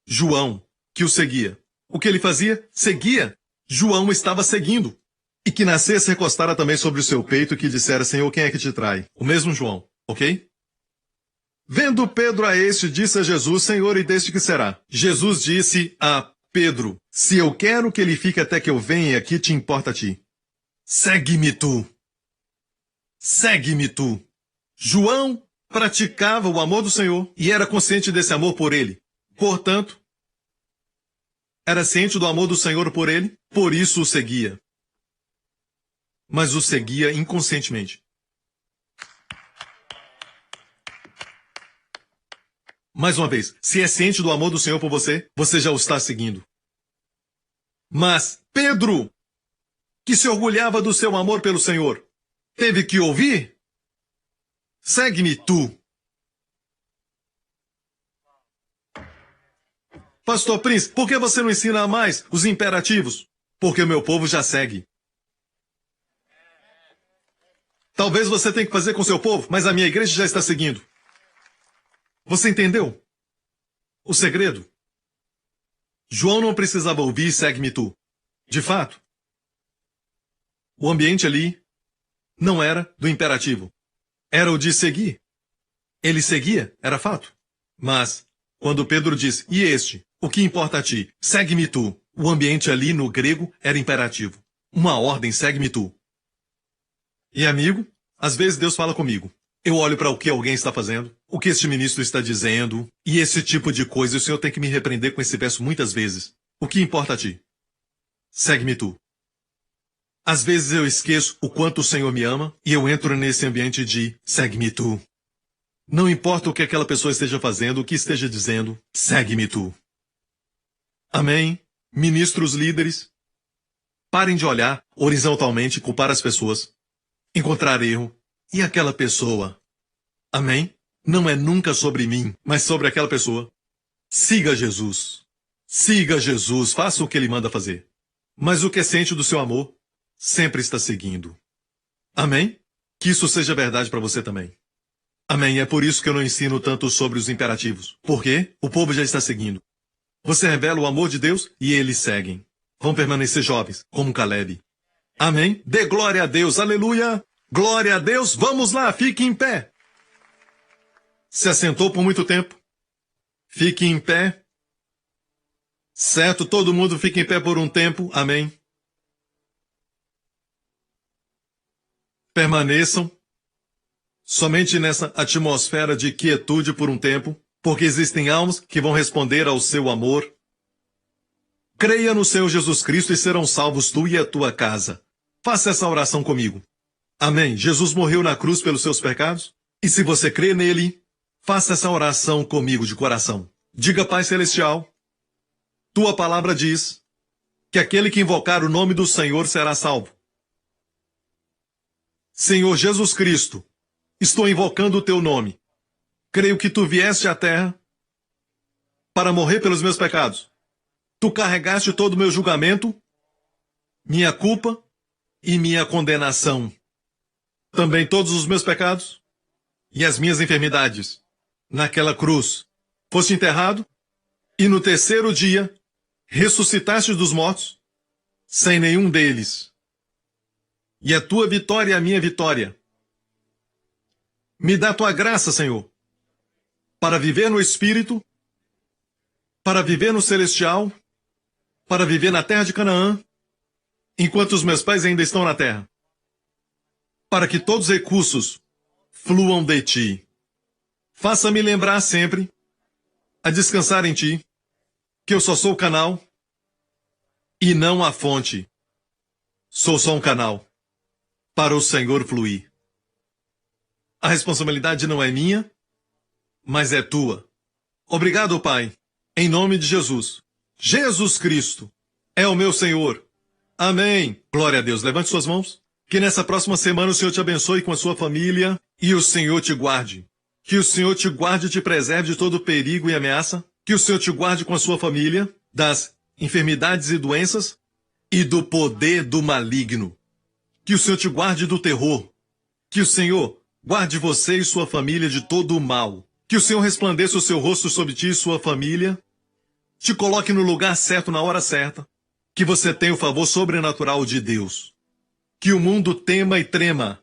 João, que o seguia. O que ele fazia? Seguia. João estava seguindo. E que nascesse recostara também sobre o seu peito e que dissera: Senhor, quem é que te trai? O mesmo João, ok? Vendo Pedro a este, disse a Jesus: Senhor, e deste que será? Jesus disse a Pedro: se eu quero que ele fique até que eu venha, que te importa a ti? Segue-me tu. Segue-me tu. João praticava o amor do Senhor e era consciente desse amor por ele. Portanto, era ciente do amor do Senhor por ele, por isso o seguia. Mas o seguia inconscientemente. Mais uma vez, se é ciente do amor do Senhor por você, você já o está seguindo. Mas Pedro, que se orgulhava do seu amor pelo Senhor, teve que ouvir: segue-me tu. Pastor Prince, por que você não ensina mais os imperativos? Porque o meu povo já segue. Talvez você tenha que fazer com seu povo, mas a minha igreja já está seguindo. Você entendeu o segredo? João não precisava ouvir segue-me tu. De fato, o ambiente ali não era do imperativo. Era o de seguir. Ele seguia, era fato. Mas, quando Pedro disse, e este, o que importa a ti? Segue-me tu. O ambiente ali no grego era imperativo. Uma ordem, segue-me tu. E amigo, às vezes Deus fala comigo. Eu olho para o que alguém está fazendo, o que este ministro está dizendo, e esse tipo de coisa, e o Senhor tem que me repreender com esse verso muitas vezes. O que importa a ti? Segue-me tu. Às vezes eu esqueço o quanto o Senhor me ama, e eu entro nesse ambiente de segue-me tu. Não importa o que aquela pessoa esteja fazendo, o que esteja dizendo, segue-me tu. Amém? Ministros líderes, parem de olhar horizontalmente e culpar as pessoas, encontrar erro, e aquela pessoa. Amém? Não é nunca sobre mim, mas sobre aquela pessoa. Siga Jesus. Siga Jesus, faça o que ele manda fazer. Mas o que é ciente do seu amor, sempre está seguindo. Amém? Que isso seja verdade para você também. Amém? É por isso que eu não ensino tanto sobre os imperativos. Por quê? O povo já está seguindo. Você revela o amor de Deus e eles seguem. Vão permanecer jovens, como Caleb. Amém? Dê glória a Deus. Aleluia! Glória a Deus. Vamos lá, fique em pé. Se assentou por muito tempo? Fique em pé. Certo, todo mundo fica em pé por um tempo. Amém. Permaneçam somente nessa atmosfera de quietude por um tempo, porque existem almas que vão responder ao seu amor. Creia no Senhor Jesus Cristo e serão salvos tu e a tua casa. Faça essa oração comigo. Amém. Jesus morreu na cruz pelos seus pecados. E se você crê nele, faça essa oração comigo de coração. Diga, Pai Celestial, tua palavra diz que aquele que invocar o nome do Senhor será salvo. Senhor Jesus Cristo, estou invocando o teu nome. Creio que tu vieste à terra para morrer pelos meus pecados. Tu carregaste todo o meu julgamento, minha culpa e minha condenação. Também todos os meus pecados e as minhas enfermidades. Naquela cruz, foste enterrado e no terceiro dia ressuscitaste dos mortos, sem nenhum deles. E a tua vitória é a minha vitória. Me dá tua graça, Senhor, para viver no Espírito, para viver no Celestial, para viver na terra de Canaã, enquanto os meus pais ainda estão na terra. Para que todos os recursos fluam de ti. Faça-me lembrar sempre a descansar em ti, que eu só sou o canal e não a fonte. Sou só um canal para o Senhor fluir. A responsabilidade não é minha, mas é tua. Obrigado, Pai, em nome de Jesus. Jesus Cristo é o meu Senhor. Amém. Glória a Deus. Levante suas mãos. Que nessa próxima semana o Senhor te abençoe com a sua família e o Senhor te guarde. Que o Senhor te guarde e te preserve de todo perigo e ameaça. Que o Senhor te guarde com a sua família das enfermidades e doenças e do poder do maligno. Que o Senhor te guarde do terror. Que o Senhor guarde você e sua família de todo o mal. Que o Senhor resplandeça o seu rosto sobre ti e sua família. Te coloque no lugar certo na hora certa. Que você tenha o favor sobrenatural de Deus. Que o mundo tema e trema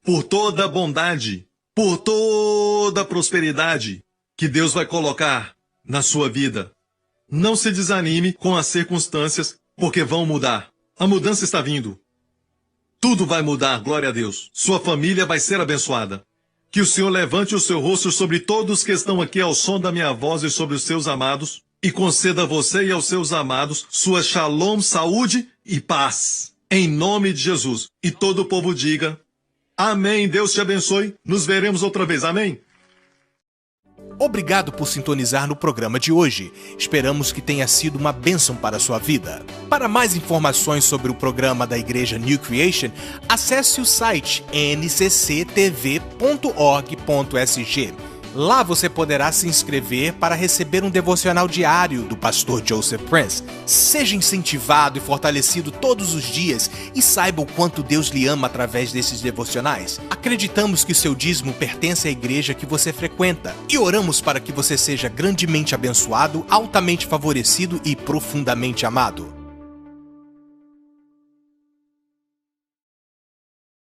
por toda a bondade, por toda a prosperidade que Deus vai colocar na sua vida. Não se desanime com as circunstâncias, porque vão mudar. A mudança está vindo. Tudo vai mudar, glória a Deus. Sua família vai ser abençoada. Que o Senhor levante o seu rosto sobre todos que estão aqui ao som da minha voz e sobre os seus amados, e conceda a você e aos seus amados sua shalom, saúde e paz. Em nome de Jesus. E todo o povo diga, amém. Deus te abençoe. Nos veremos outra vez. Amém. Obrigado por sintonizar no programa de hoje. Esperamos que tenha sido uma bênção para a sua vida. Para mais informações sobre o programa da Igreja New Creation, acesse o site ncctv.org.sg. Lá você poderá se inscrever para receber um devocional diário do pastor Joseph Prince. Seja incentivado e fortalecido todos os dias e saiba o quanto Deus lhe ama através desses devocionais. Acreditamos que o seu dízimo pertence à igreja que você frequenta e oramos para que você seja grandemente abençoado, altamente favorecido e profundamente amado.